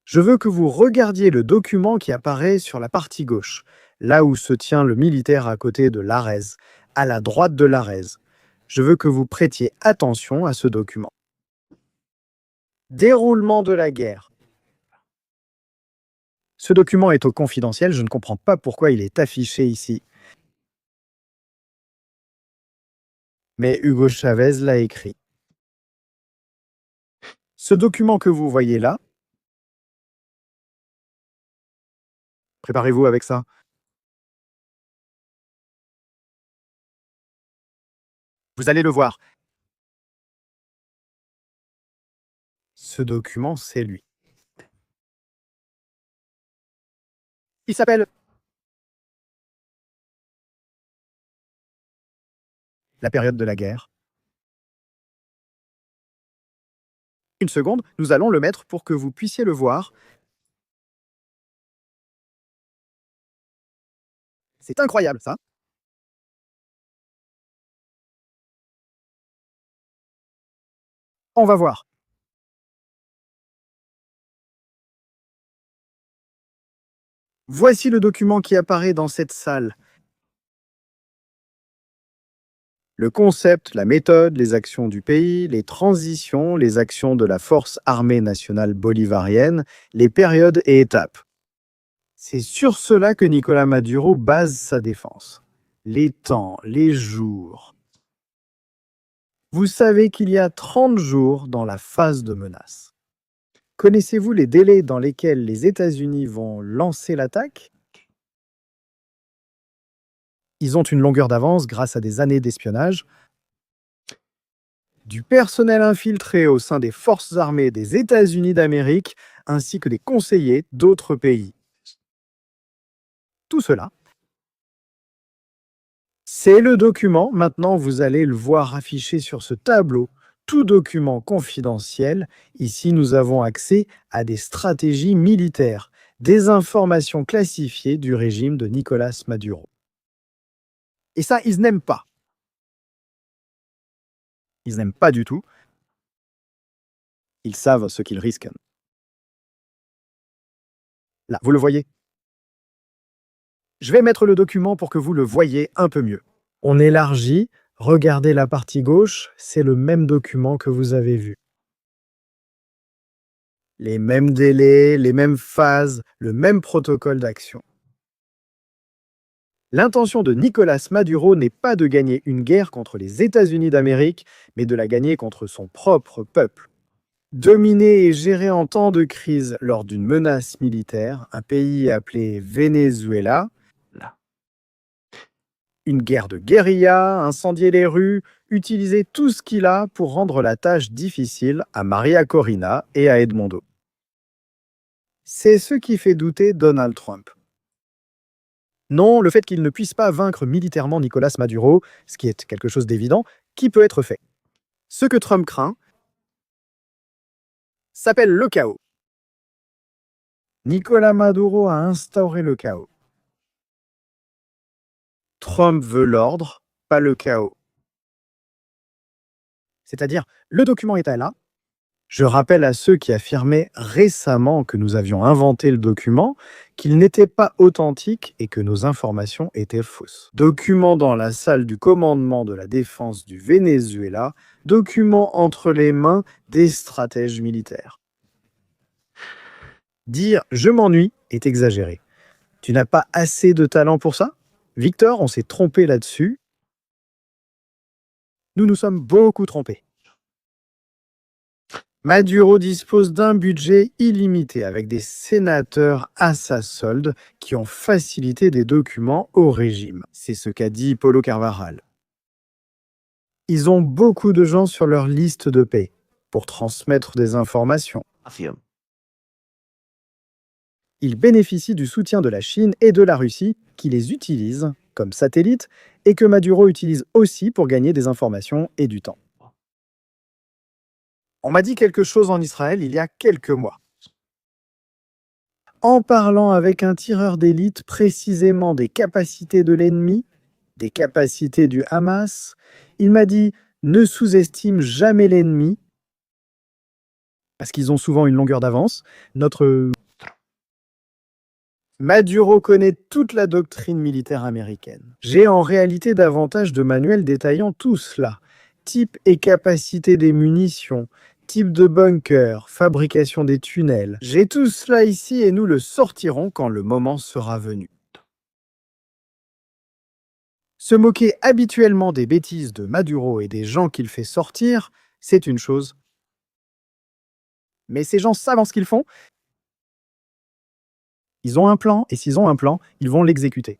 Je veux que vous regardiez le document qui apparaît sur la partie gauche, là où se tient le militaire à côté de Lares, à la droite de Lares. Je veux que vous prêtiez attention à ce document. Déroulement de la guerre. Ce document est au confidentiel, je ne comprends pas pourquoi il est affiché ici. Mais Hugo Chavez l'a écrit. Ce document que vous voyez là, préparez-vous avec ça. Vous allez le voir. Ce document, c'est lui. Il s'appelle la période de la guerre. Une seconde, nous allons le mettre pour que vous puissiez le voir. C'est incroyable, ça. On va voir. Voici le document qui apparaît dans cette salle. Le concept, la méthode, les actions du pays, les transitions, les actions de la force armée nationale bolivarienne, les périodes et étapes. C'est sur cela que Nicolás Maduro base sa défense. Les temps, les jours. Vous savez qu'il y a 30 jours dans la phase de menace. Connaissez-vous les délais dans lesquels les États-Unis vont lancer l'attaque? Ils ont une longueur d'avance grâce à des années d'espionnage, du personnel infiltré au sein des forces armées des États-Unis d'Amérique, ainsi que des conseillers d'autres pays. Tout cela, c'est le document. Maintenant, vous allez le voir affiché sur ce tableau. Tout document confidentiel. Ici, nous avons accès à des stratégies militaires, des informations classifiées du régime de Nicolás Maduro. Et ça, ils n'aiment pas. Ils n'aiment pas du tout. Ils savent ce qu'ils risquent. Là, vous le voyez? Je vais mettre le document pour que vous le voyez un peu mieux. On élargit. Regardez la partie gauche, c'est le même document que vous avez vu. Les mêmes délais, les mêmes phases, le même protocole d'action. L'intention de Nicolás Maduro n'est pas de gagner une guerre contre les États-Unis d'Amérique, mais de la gagner contre son propre peuple. Dominer et gérer en temps de crise lors d'une menace militaire un pays appelé Venezuela, une guerre de guérilla, incendier les rues, utiliser tout ce qu'il a pour rendre la tâche difficile à Maria Corina et à Edmondo. C'est ce qui fait douter Donald Trump. Non, le fait qu'il ne puisse pas vaincre militairement Nicolás Maduro, ce qui est quelque chose d'évident, qui peut être fait. Ce que Trump craint s'appelle le chaos. Nicolás Maduro a instauré le chaos. Trump veut l'ordre, pas le chaos. C'est-à-dire, le document est là. Je rappelle à ceux qui affirmaient récemment que nous avions inventé le document qu'il n'était pas authentique et que nos informations étaient fausses. Document dans la salle du commandement de la défense du Venezuela, document entre les mains des stratèges militaires. Dire « je m'ennuie » est exagéré. Tu n'as pas assez de talent pour ça ? Victor, on s'est trompé là-dessus. Nous nous sommes beaucoup trompés. Maduro dispose d'un budget illimité avec des sénateurs à sa solde qui ont facilité des documents au régime. C'est ce qu'a dit Paulo Carvajal. Ils ont beaucoup de gens sur leur liste de paix pour transmettre des informations. Ils bénéficient du soutien de la Chine et de la Russie qui les utilisent comme satellites et que Maduro utilise aussi pour gagner des informations et du temps. On m'a dit quelque chose en Israël il y a quelques mois. En parlant avec un tireur d'élite précisément des capacités de l'ennemi, des capacités du Hamas, il m'a dit « ne sous-estime jamais l'ennemi » parce qu'ils ont souvent une longueur d'avance. Maduro connaît toute la doctrine militaire américaine. J'ai en réalité davantage de manuels détaillant tout cela. Type et capacité des munitions, type de bunker, fabrication des tunnels. J'ai tout cela ici et nous le sortirons quand le moment sera venu. Se moquer habituellement des bêtises de Maduro et des gens qu'il fait sortir, c'est une chose. Mais ces gens savent ce qu'ils font. Ils ont un plan, et s'ils ont un plan, ils vont l'exécuter.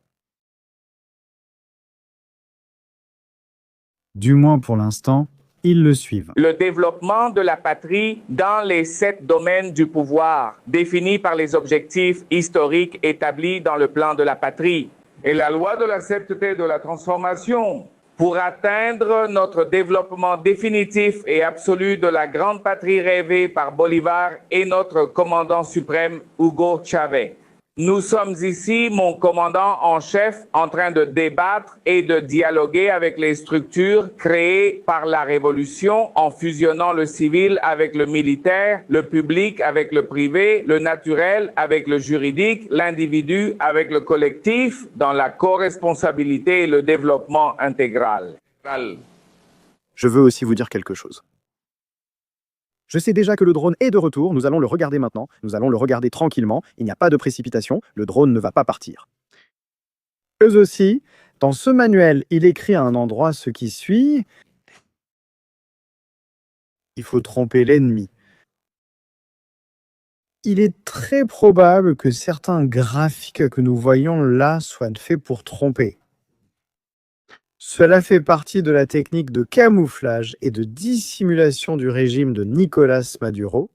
Du moins pour l'instant, ils le suivent. Le développement de la patrie dans les 7 domaines du pouvoir, définis par les objectifs historiques établis dans le plan de la patrie. Et la loi de la sainteté de la transformation, pour atteindre notre développement définitif et absolu de la grande patrie rêvée par Bolivar et notre commandant suprême Hugo Chavez. Nous sommes ici, mon commandant en chef, en train de débattre et de dialoguer avec les structures créées par la Révolution en fusionnant le civil avec le militaire, le public avec le privé, le naturel avec le juridique, l'individu avec le collectif, dans la co-responsabilité et le développement intégral. Je veux aussi vous dire quelque chose. Je sais déjà que le drone est de retour, nous allons le regarder maintenant, nous allons le regarder tranquillement, il n'y a pas de précipitation, le drone ne va pas partir. Eux aussi, dans ce manuel, il écrit à un endroit ce qui suit. Il faut tromper l'ennemi. Il est très probable que certains graphiques que nous voyons là soient faits pour tromper. Cela fait partie de la technique de camouflage et de dissimulation du régime de Nicolás Maduro,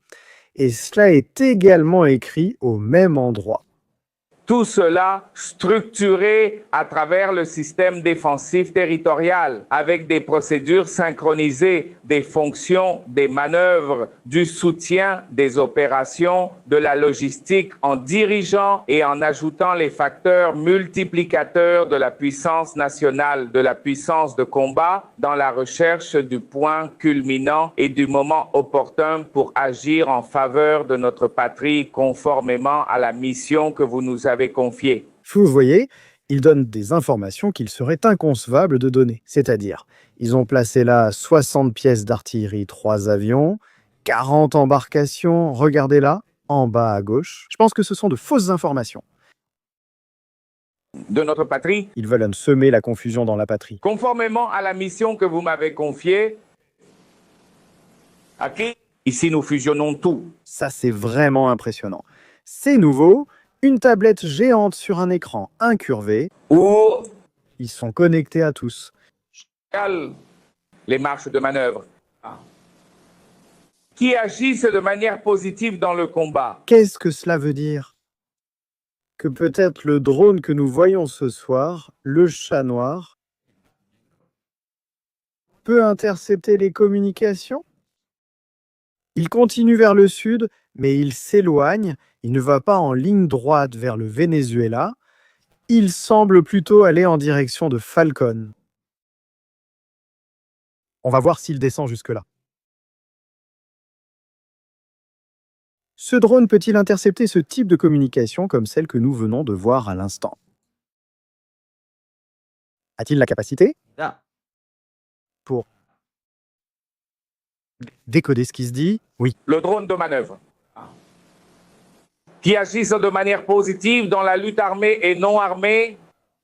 et cela est également écrit au même endroit. Tout cela structuré à travers le système défensif territorial, avec des procédures synchronisées, des fonctions, des manœuvres, du soutien, des opérations, de la logistique, en dirigeant et en ajoutant les facteurs multiplicateurs de la puissance nationale, de la puissance de combat, dans la recherche du point culminant et du moment opportun pour agir en faveur de notre patrie conformément à la mission que vous nous avez confiée. Vous voyez, ils donnent des informations qu'il serait inconcevable de donner. C'est-à-dire, ils ont placé là 60 pièces d'artillerie, 3 avions, 40 embarcations, regardez là, en bas à gauche. Je pense que ce sont de fausses informations. De notre patrie, Ils veulent semer la confusion dans la patrie. conformément à la mission que vous m'avez confiée, à qui ici nous fusionnons tout. Ça, c'est vraiment impressionnant. C'est nouveau, une tablette géante sur un écran incurvé. Ou Ils sont connectés à tous. les marches de manœuvre, qui agissent de manière positive dans le combat. Qu'est-ce que cela veut dire? Que peut-être le drone que nous voyons ce soir, le chat noir, peut intercepter les communications? Il continue vers le sud, mais il s'éloigne, il ne va pas en ligne droite vers le Venezuela, il semble plutôt aller en direction de Falcon. On va voir s'il descend jusque-là. Ce drone peut-il intercepter ce type de communication comme celle que nous venons de voir à l'instant? A-t-il la capacité pour décoder ce qui se dit? Oui. Le drone de manœuvre, qui agissent de manière positive dans la lutte armée et non armée,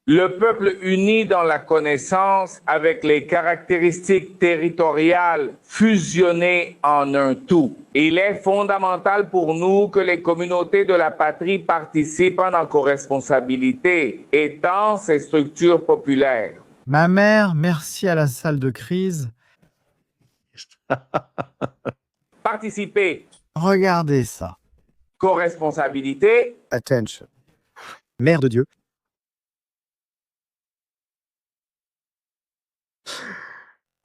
le peuple uni dans la connaissance avec les caractéristiques territoriales fusionnées en un tout. Il est fondamental pour nous que les communautés de la patrie participent en co-responsabilité, étant ces structures populaires. Ma mère, merci à la salle de crise. Participer, Regardez ça. co-responsabilité, Attention. Mère de Dieu.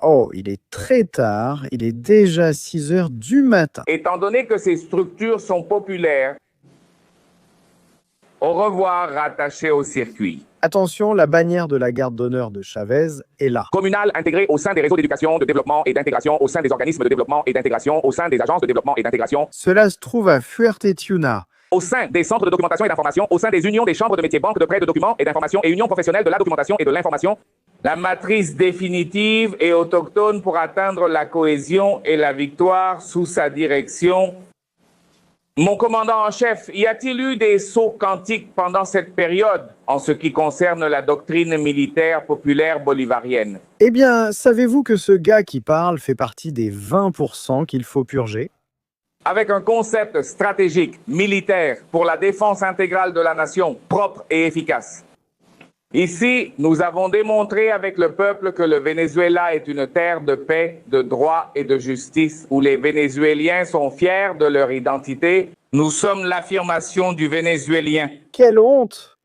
Oh, il est très tard, il est déjà 6 heures du matin. étant donné que ces structures sont populaires. Au revoir, rattaché au circuit. Attention, la bannière de la garde d'honneur de Chavez est là. Communal intégré au sein des réseaux d'éducation, de développement et d'intégration, au sein des organismes de développement et d'intégration, au sein des agences de développement et d'intégration, Cela se trouve à Fuerteventura. au sein des centres de documentation et d'information, au sein des unions des chambres de métiers, banques de prêts de documents et d'information et unions professionnelles de la documentation et de l'information. La matrice définitive et autochtone pour atteindre la cohésion et la victoire sous sa direction. Mon commandant en chef, y a-t-il eu des sauts quantiques pendant cette période en ce qui concerne la doctrine militaire populaire bolivarienne? Eh bien, savez-vous que ce gars qui parle fait partie des 20% qu'il faut purger? Avec un concept stratégique, militaire, pour la défense intégrale de la nation, propre et efficace. Ici, nous avons démontré avec le peuple que le Venezuela est une terre de paix, de droit et de justice, où les Vénézuéliens sont fiers de leur identité. Nous sommes l'affirmation du Vénézuélien. Quelle honte!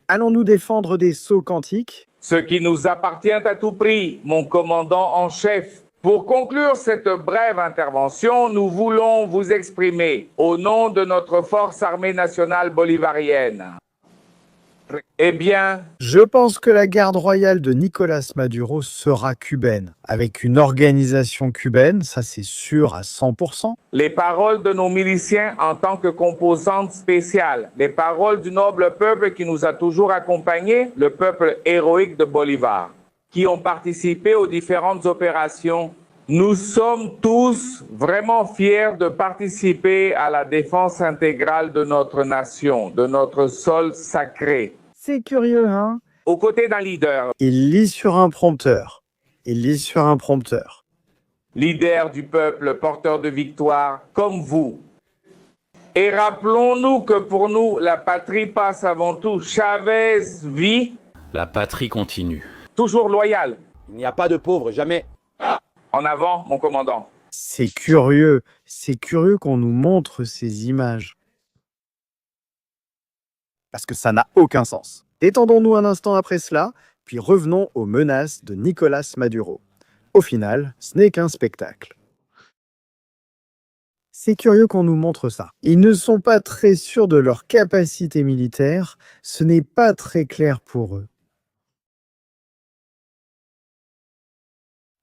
Allons-nous défendre des sauts quantiques? Ce qui nous appartient à tout prix, mon commandant en chef. Pour conclure cette brève intervention, nous voulons vous exprimer, au nom de notre force armée nationale bolivarienne, eh bien, Je pense que la garde royale de Nicolás Maduro sera cubaine. Avec une organisation cubaine, ça c'est sûr à 100%. les paroles de nos miliciens en tant que composante spéciale, les paroles du noble peuple qui nous a toujours accompagnés, le peuple héroïque de Bolivar, qui ont participé aux différentes opérations. Nous sommes tous vraiment fiers de participer à la défense intégrale de notre nation, de notre sol sacré. C'est curieux, hein? Aux côtés d'un leader, Il lit sur un prompteur. Il lit sur un prompteur. leader du peuple, porteur de victoire, comme vous. Et rappelons-nous que pour nous, la patrie passe avant tout. Chavez vit, La patrie continue. toujours loyal. Il n'y a pas de pauvres, jamais. En avant, mon commandant. C'est curieux qu'on nous montre ces images. Parce que ça n'a aucun sens. Détendons-nous un instant après cela, puis revenons aux menaces de Nicolás Maduro. Au final, ce n'est qu'un spectacle. C'est curieux qu'on nous montre ça. Ils ne sont pas très sûrs de leur capacité militaire, ce n'est pas très clair pour eux.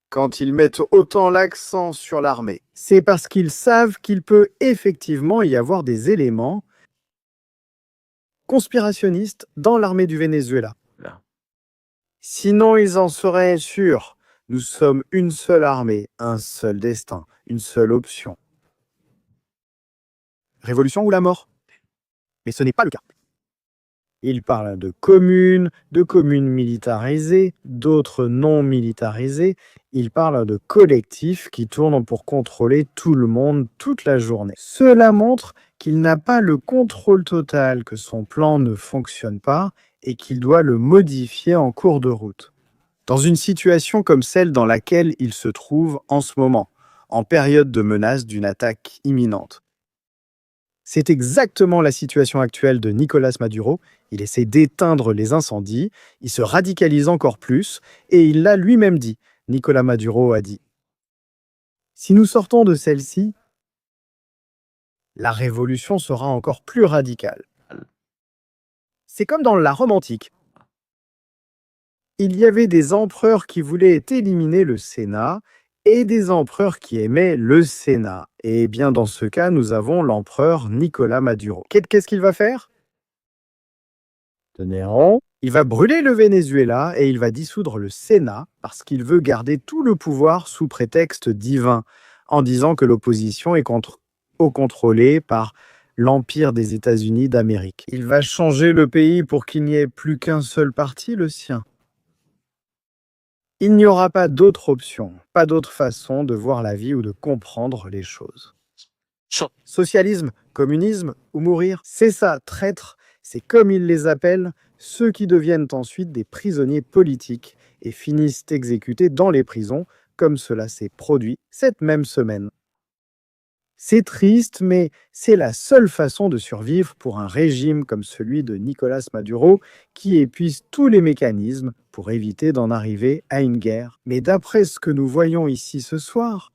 Quand ils mettent autant l'accent sur l'armée, c'est parce qu'ils savent qu'il peut effectivement y avoir des éléments conspirationnistes dans l'armée du Venezuela. Sinon, ils en seraient sûrs. Nous sommes une seule armée, un seul destin, une seule option. Révolution ou la mort? Mais ce n'est pas le cas. Ils parlent de communes militarisées, d'autres non militarisées. Ils parlent de collectifs qui tournent pour contrôler tout le monde toute la journée. Cela montre qu'il n'a pas le contrôle total, que son plan ne fonctionne pas et qu'il doit le modifier en cours de route. Dans une situation comme celle dans laquelle il se trouve en ce moment, en période de menace d'une attaque imminente. C'est exactement la situation actuelle de Nicolás Maduro. Il essaie d'éteindre les incendies, il se radicalise encore plus, et il l'a lui-même dit. Nicolás Maduro a dit « Si nous sortons de celle-ci, la révolution sera encore plus radicale. » C'est comme dans la Rome antique. Il y avait des empereurs qui voulaient éliminer le Sénat, et des empereurs qui aimaient le Sénat. Et bien dans ce cas, nous avons l'empereur Nicolás Maduro. Qu'est-ce qu'il va faire? Tenez rond. Il va brûler le Venezuela et il va dissoudre le Sénat parce qu'il veut garder tout le pouvoir sous prétexte divin, en disant que l'opposition est contrôlée par l'Empire des États-Unis d'Amérique. Il va changer le pays pour qu'il n'y ait plus qu'un seul parti, le sien. Il n'y aura pas d'autre option, pas d'autre façon de voir la vie ou de comprendre les choses. Socialisme, communisme ou mourir, c'est ça, traîtres, c'est comme ils les appellent, ceux qui deviennent ensuite des prisonniers politiques et finissent exécutés dans les prisons, comme cela s'est produit cette même semaine. C'est triste, mais c'est la seule façon de survivre pour un régime comme celui de Nicolás Maduro qui épuise tous les mécanismes pour éviter d'en arriver à une guerre. Mais d'après ce que nous voyons ici ce soir,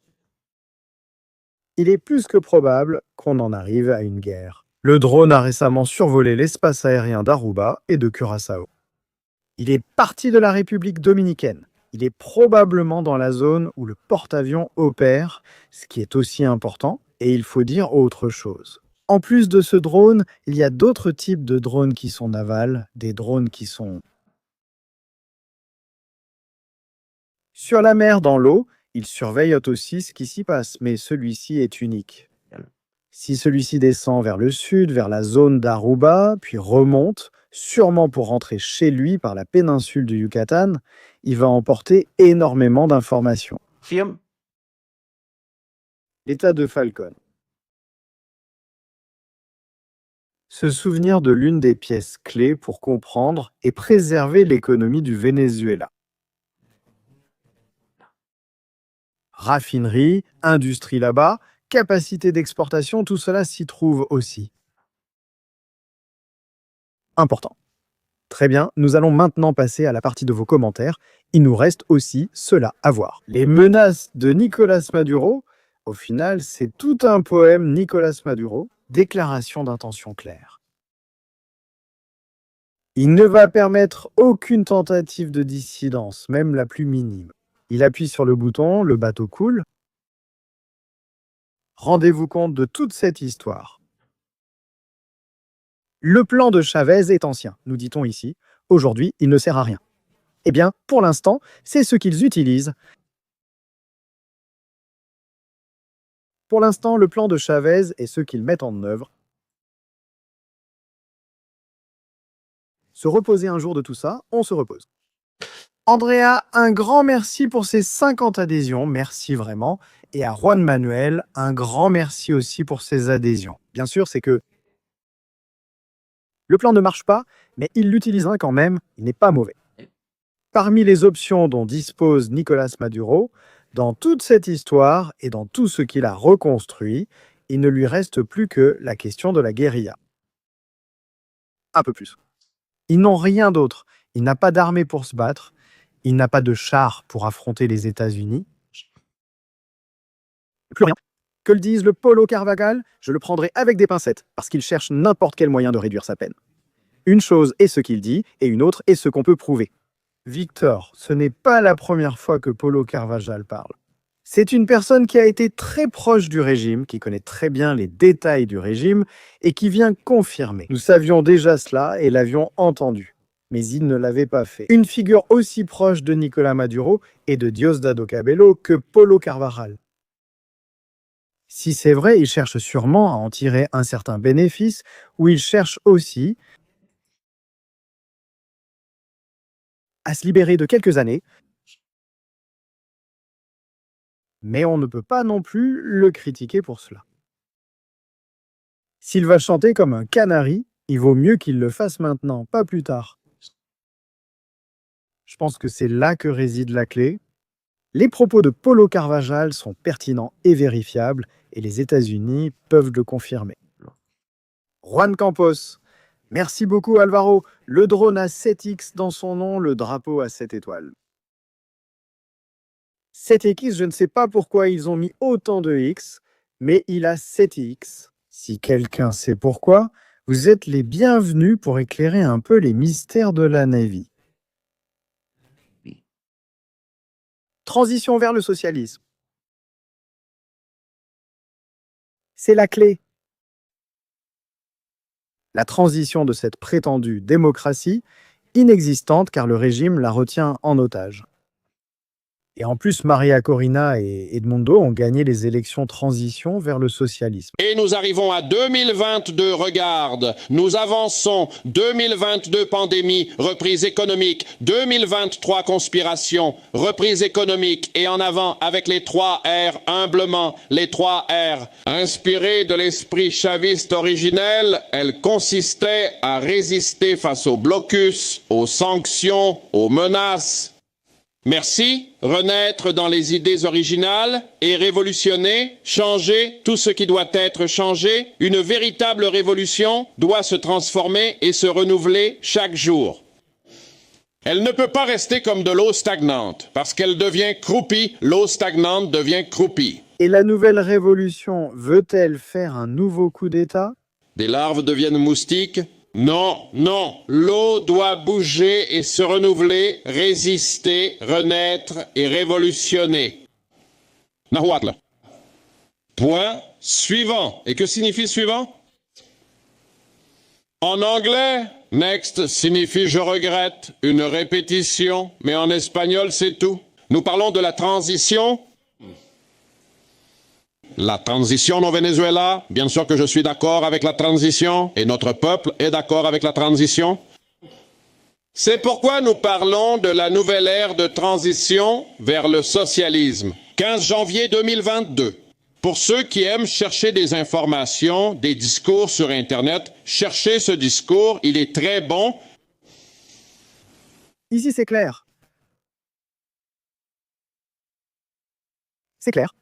il est plus que probable qu'on en arrive à une guerre. Le drone a récemment survolé l'espace aérien d'Aruba et de Curaçao. Il est parti de la République dominicaine. Il est probablement dans la zone où le porte-avions opère, ce qui est aussi important. Et il faut dire autre chose. En plus de ce drone, il y a d'autres types de drones qui sont navals, des drones qui sont sur la mer, dans l'eau. Ils surveillent aussi ce qui s'y passe, mais celui-ci est unique. Si celui-ci descend vers le sud, vers la zone d'Aruba, puis remonte, sûrement pour rentrer chez lui par la péninsule du Yucatan, il va emporter énormément d'informations. L'état de Falcon. Se souvenir de l'une des pièces clés pour comprendre et préserver l'économie du Venezuela. Raffinerie, industrie là-bas, capacité d'exportation, tout cela s'y trouve aussi. Important. Très bien, nous allons maintenant passer à la partie de vos commentaires. Il nous reste aussi cela à voir. Les menaces de Nicolás Maduro. Au final, c'est tout un poème Nicolás Maduro, déclaration d'intention claire. Il ne va permettre aucune tentative de dissidence, même la plus minime. Il appuie sur le bouton, le bateau coule. Rendez-vous compte de toute cette histoire. Le plan de Chavez est ancien, nous dit-on ici. Aujourd'hui, il ne sert à rien. Eh bien, pour l'instant, c'est ce qu'ils utilisent. Pour l'instant, le plan de Chavez est ce qu'ils mettent en œuvre. Se reposer un jour de tout ça, on se repose. Andrea, un grand merci pour ces 50 adhésions, merci vraiment. Et à Juan Manuel, un grand merci aussi pour ses adhésions. Bien sûr, c'est que le plan ne marche pas, mais il l'utilisera quand même, il n'est pas mauvais. Parmi les options dont dispose Nicolás Maduro, dans toute cette histoire et dans tout ce qu'il a reconstruit, il ne lui reste plus que la question de la guérilla. Un peu plus. Ils n'ont rien d'autre. Il n'a pas d'armée pour se battre. Il n'a pas de chars pour affronter les États-Unis. Plus rien. Que le dise le Polo Carvajal, je le prendrai avec des pincettes, parce qu'il cherche n'importe quel moyen de réduire sa peine. Une chose est ce qu'il dit, et une autre est ce qu'on peut prouver. Victor, ce n'est pas la première fois que Polo Carvajal parle. C'est une personne qui a été très proche du régime, qui connaît très bien les détails du régime, et qui vient confirmer. Nous savions déjà cela et l'avions entendu, mais il ne l'avait pas fait. Une figure aussi proche de Nicolás Maduro et de Diosdado Cabello que Polo Carvajal. Si c'est vrai, il cherche sûrement à en tirer un certain bénéfice, ou il cherche aussi à se libérer de quelques années, mais on ne peut pas non plus le critiquer pour cela. S'il va chanter comme un canari, il vaut mieux qu'il le fasse maintenant, pas plus tard. Je pense que c'est là que réside la clé. Les propos de Polo Carvajal sont pertinents et vérifiables, et les États-Unis peuvent le confirmer. Juan Campos. Merci beaucoup Alvaro. Le drone a 7X dans son nom, le drapeau a 7 étoiles. 7X, je ne sais pas pourquoi ils ont mis autant de X, mais il a 7X. Si quelqu'un sait pourquoi, vous êtes les bienvenus pour éclairer un peu les mystères de la Navy. Transition vers le socialisme. C'est la clé. La transition de cette prétendue démocratie, inexistante car le régime la retient en otage. Et en plus, Maria Corina et Edmundo ont gagné les élections transition vers le socialisme. Et nous arrivons à 2022, regarde, nous avançons, 2022 pandémie, reprise économique, 2023 conspiration, reprise économique, et en avant avec les 3 R, humblement, les 3 R. Inspirée de l'esprit chaviste originel, elle consistait à résister face aux blocus, aux sanctions, aux menaces. Merci, renaître dans les idées originales et révolutionner, changer tout ce qui doit être changé. Une véritable révolution doit se transformer et se renouveler chaque jour. Elle ne peut pas rester comme de l'eau stagnante, parce qu'elle devient croupie, l'eau stagnante devient croupie. Et la nouvelle révolution veut-elle faire un nouveau coup d'État? Des larves deviennent moustiques? Non, non, l'eau doit bouger et se renouveler, résister, renaître et révolutionner. Nahuatl. Point suivant. Et que signifie suivant? En anglais, next signifie je regrette, une répétition, mais en espagnol c'est tout. Nous parlons de la transition. La transition au Venezuela, bien sûr que je suis d'accord avec la transition, et notre peuple est d'accord avec la transition. C'est pourquoi nous parlons de la nouvelle ère de transition vers le socialisme. 15 janvier 2022. Pour ceux qui aiment chercher des informations, des discours sur Internet, cherchez ce discours, il est très bon. Ici, c'est clair. C'est clair.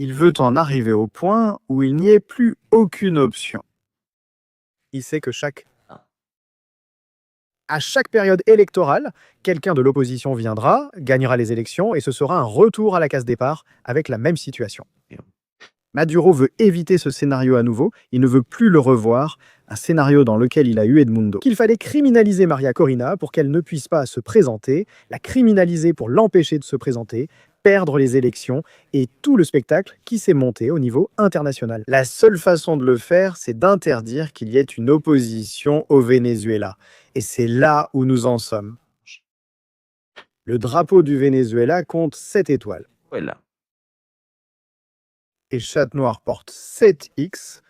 Il veut en arriver au point où il n'y ait plus aucune option. Il sait que à chaque période électorale, quelqu'un de l'opposition viendra, gagnera les élections et ce sera un retour à la case départ avec la même situation. Maduro veut éviter ce scénario à nouveau, il ne veut plus le revoir, un scénario dans lequel il a eu Edmundo. Qu'il fallait criminaliser Maria Corina pour qu'elle ne puisse pas se présenter, la criminaliser pour l'empêcher de se présenter, perdre les élections et tout le spectacle qui s'est monté au niveau international. La seule façon de le faire, c'est d'interdire qu'il y ait une opposition au Venezuela. Et c'est là où nous en sommes. Le drapeau du Venezuela compte 7 étoiles. Voilà. Et Chatte Noire porte 7X.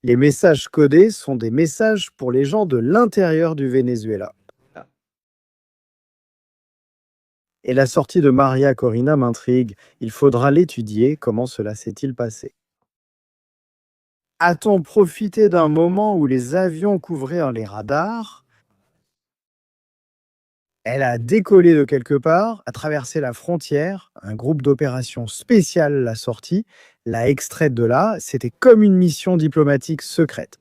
Les messages codés sont des messages pour les gens de l'intérieur du Venezuela. Et la sortie de Maria Corina m'intrigue. Il faudra l'étudier, comment cela s'est-il passé. A-t-on profité d'un moment où les avions couvrirent les radars? Elle a décollé de quelque part, a traversé la frontière, un groupe d'opérations spécial l'a sortie, l'a extraite de là, c'était comme une mission diplomatique secrète.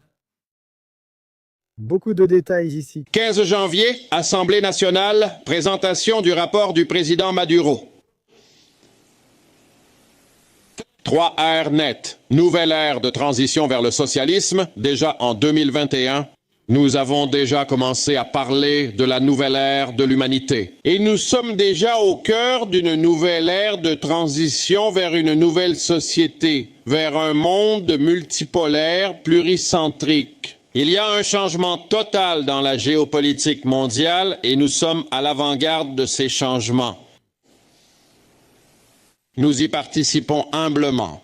Beaucoup de détails ici. 15 janvier, Assemblée nationale, présentation du rapport du président Maduro. 3 ères nettes, nouvelle ère de transition vers le socialisme, déjà en 2021. Nous avons déjà commencé à parler de la nouvelle ère de l'humanité. Et nous sommes déjà au cœur d'une nouvelle ère de transition vers une nouvelle société, vers un monde multipolaire, pluricentrique. Il y a un changement total dans la géopolitique mondiale et nous sommes à l'avant-garde de ces changements. Nous y participons humblement.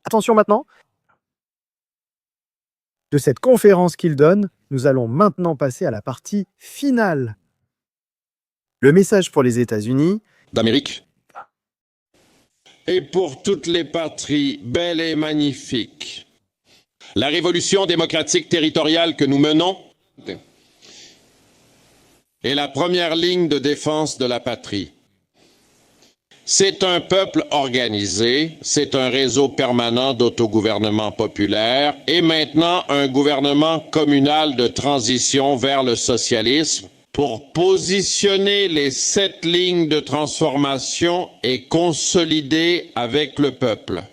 Attention maintenant. De cette conférence qu'il donne, nous allons maintenant passer à la partie finale. Le message pour les États-Unis D'Amérique. Et pour toutes les patries belles et magnifiques. La révolution démocratique territoriale que nous menons est la première ligne de défense de la patrie. C'est un peuple organisé, c'est un réseau permanent d'autogouvernement populaire et maintenant un gouvernement communal de transition vers le socialisme pour positionner les 7 lignes de transformation et consolider avec le peuple.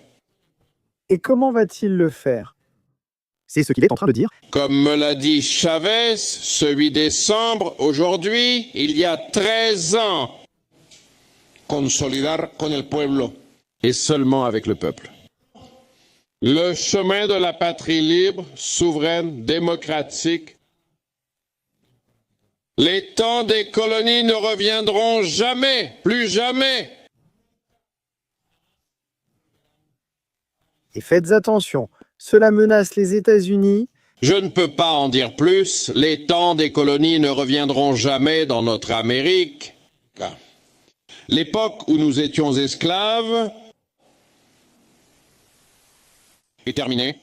Et comment va-t-il le faire? C'est ce qu'il est en train de dire. Comme me l'a dit Chavez ce 8 décembre, aujourd'hui, il y a 13 ans, consolidar con el pueblo. Et seulement avec le peuple. Le chemin de la patrie libre, souveraine, démocratique. Les temps des colonies ne reviendront jamais, plus jamais. Et faites attention, cela menace les États-Unis. Je ne peux pas en dire plus. Les temps des colonies ne reviendront jamais dans notre Amérique. L'époque où nous étions esclaves est terminée.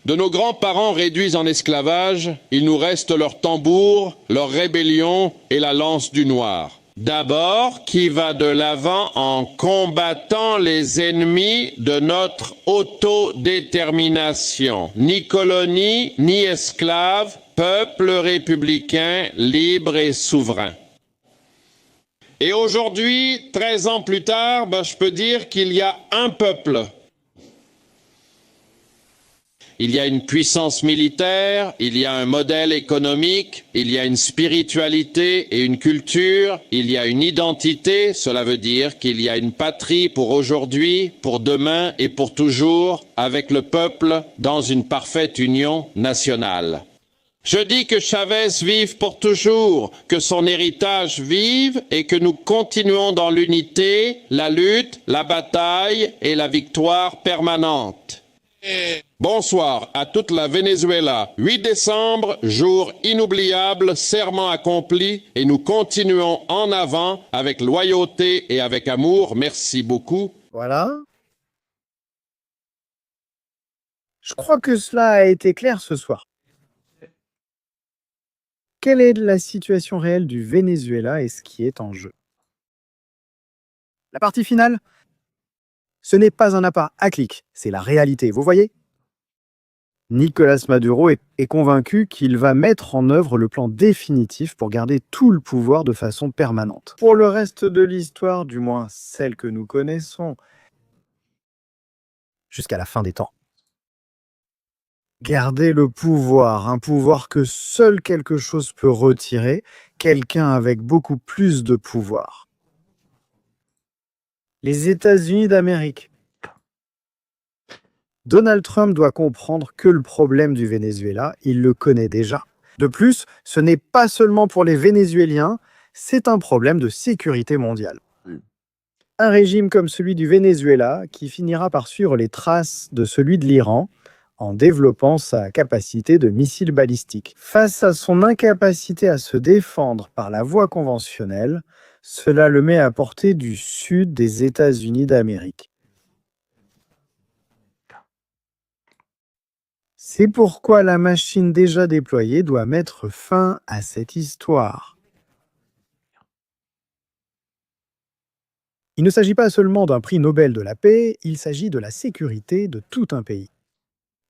De nos grands-parents réduits en esclavage, il nous reste leur tambour, leur rébellion et la lance du noir. D'abord, qui va de l'avant en combattant les ennemis de notre autodétermination. Ni colonie, ni esclaves, peuple républicain, libre et souverain. Et aujourd'hui, 13 ans plus tard, je peux dire qu'il y a un peuple. Il y a une puissance militaire, il y a un modèle économique, il y a une spiritualité et une culture, il y a une identité, cela veut dire qu'il y a une patrie pour aujourd'hui, pour demain et pour toujours, avec le peuple dans une parfaite union nationale. Je dis que Chavez vive pour toujours, que son héritage vive et que nous continuons dans l'unité, la lutte, la bataille et la victoire permanente. Bonsoir à toute la Venezuela. 8 décembre, jour inoubliable, serment accompli et nous continuons en avant avec loyauté et avec amour. Merci beaucoup. Voilà. Je crois que cela a été clair ce soir. Quelle est la situation réelle du Venezuela et ce qui est en jeu? La partie finale? Ce n'est pas un appât à clic, c'est la réalité, vous voyez? Nicolás Maduro est convaincu qu'il va mettre en œuvre le plan définitif pour garder tout le pouvoir de façon permanente. Pour le reste de l'histoire, du moins celle que nous connaissons, jusqu'à la fin des temps. Garder le pouvoir, un pouvoir que seul quelque chose peut retirer, quelqu'un avec beaucoup plus de pouvoir. Les États-Unis d'Amérique. Donald Trump doit comprendre que le problème du Venezuela, il le connaît déjà. De plus, ce n'est pas seulement pour les Vénézuéliens, c'est un problème de sécurité mondiale. Un régime comme celui du Venezuela qui finira par suivre les traces de celui de l'Iran en développant sa capacité de missiles balistiques. Face à son incapacité à se défendre par la voie conventionnelle, cela le met à portée du sud des États-Unis d'Amérique. C'est pourquoi la machine déjà déployée doit mettre fin à cette histoire. Il ne s'agit pas seulement d'un prix Nobel de la paix, il s'agit de la sécurité de tout un pays.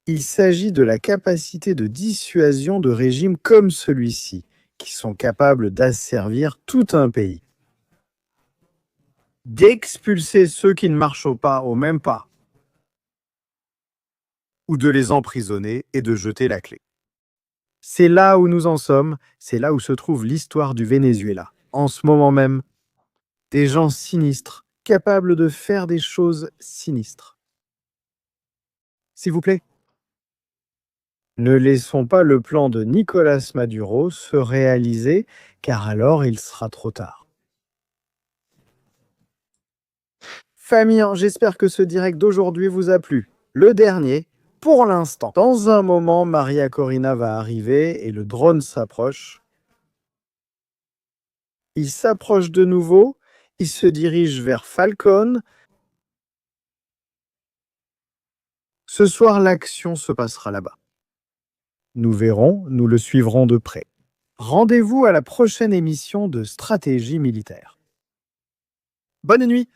Il s'agit de la capacité de dissuasion de régimes comme celui-ci, qui sont capables d'asservir tout un pays. D'expulser ceux qui ne marchent pas au même pas, ou de les emprisonner et de jeter la clé. C'est là où nous en sommes, c'est là où se trouve l'histoire du Venezuela. En ce moment même, des gens sinistres, capables de faire des choses sinistres. S'il vous plaît, ne laissons pas le plan de Nicolás Maduro se réaliser, car alors il sera trop tard. Famille, j'espère que ce direct d'aujourd'hui vous a plu. Le dernier, pour l'instant. Dans un moment, Maria Corina va arriver et le drone s'approche. Il s'approche de nouveau, il se dirige vers Falcon. Ce soir, l'action se passera là-bas. Nous verrons, nous le suivrons de près. Rendez-vous à la prochaine émission de Stratégie militaire. Bonne nuit!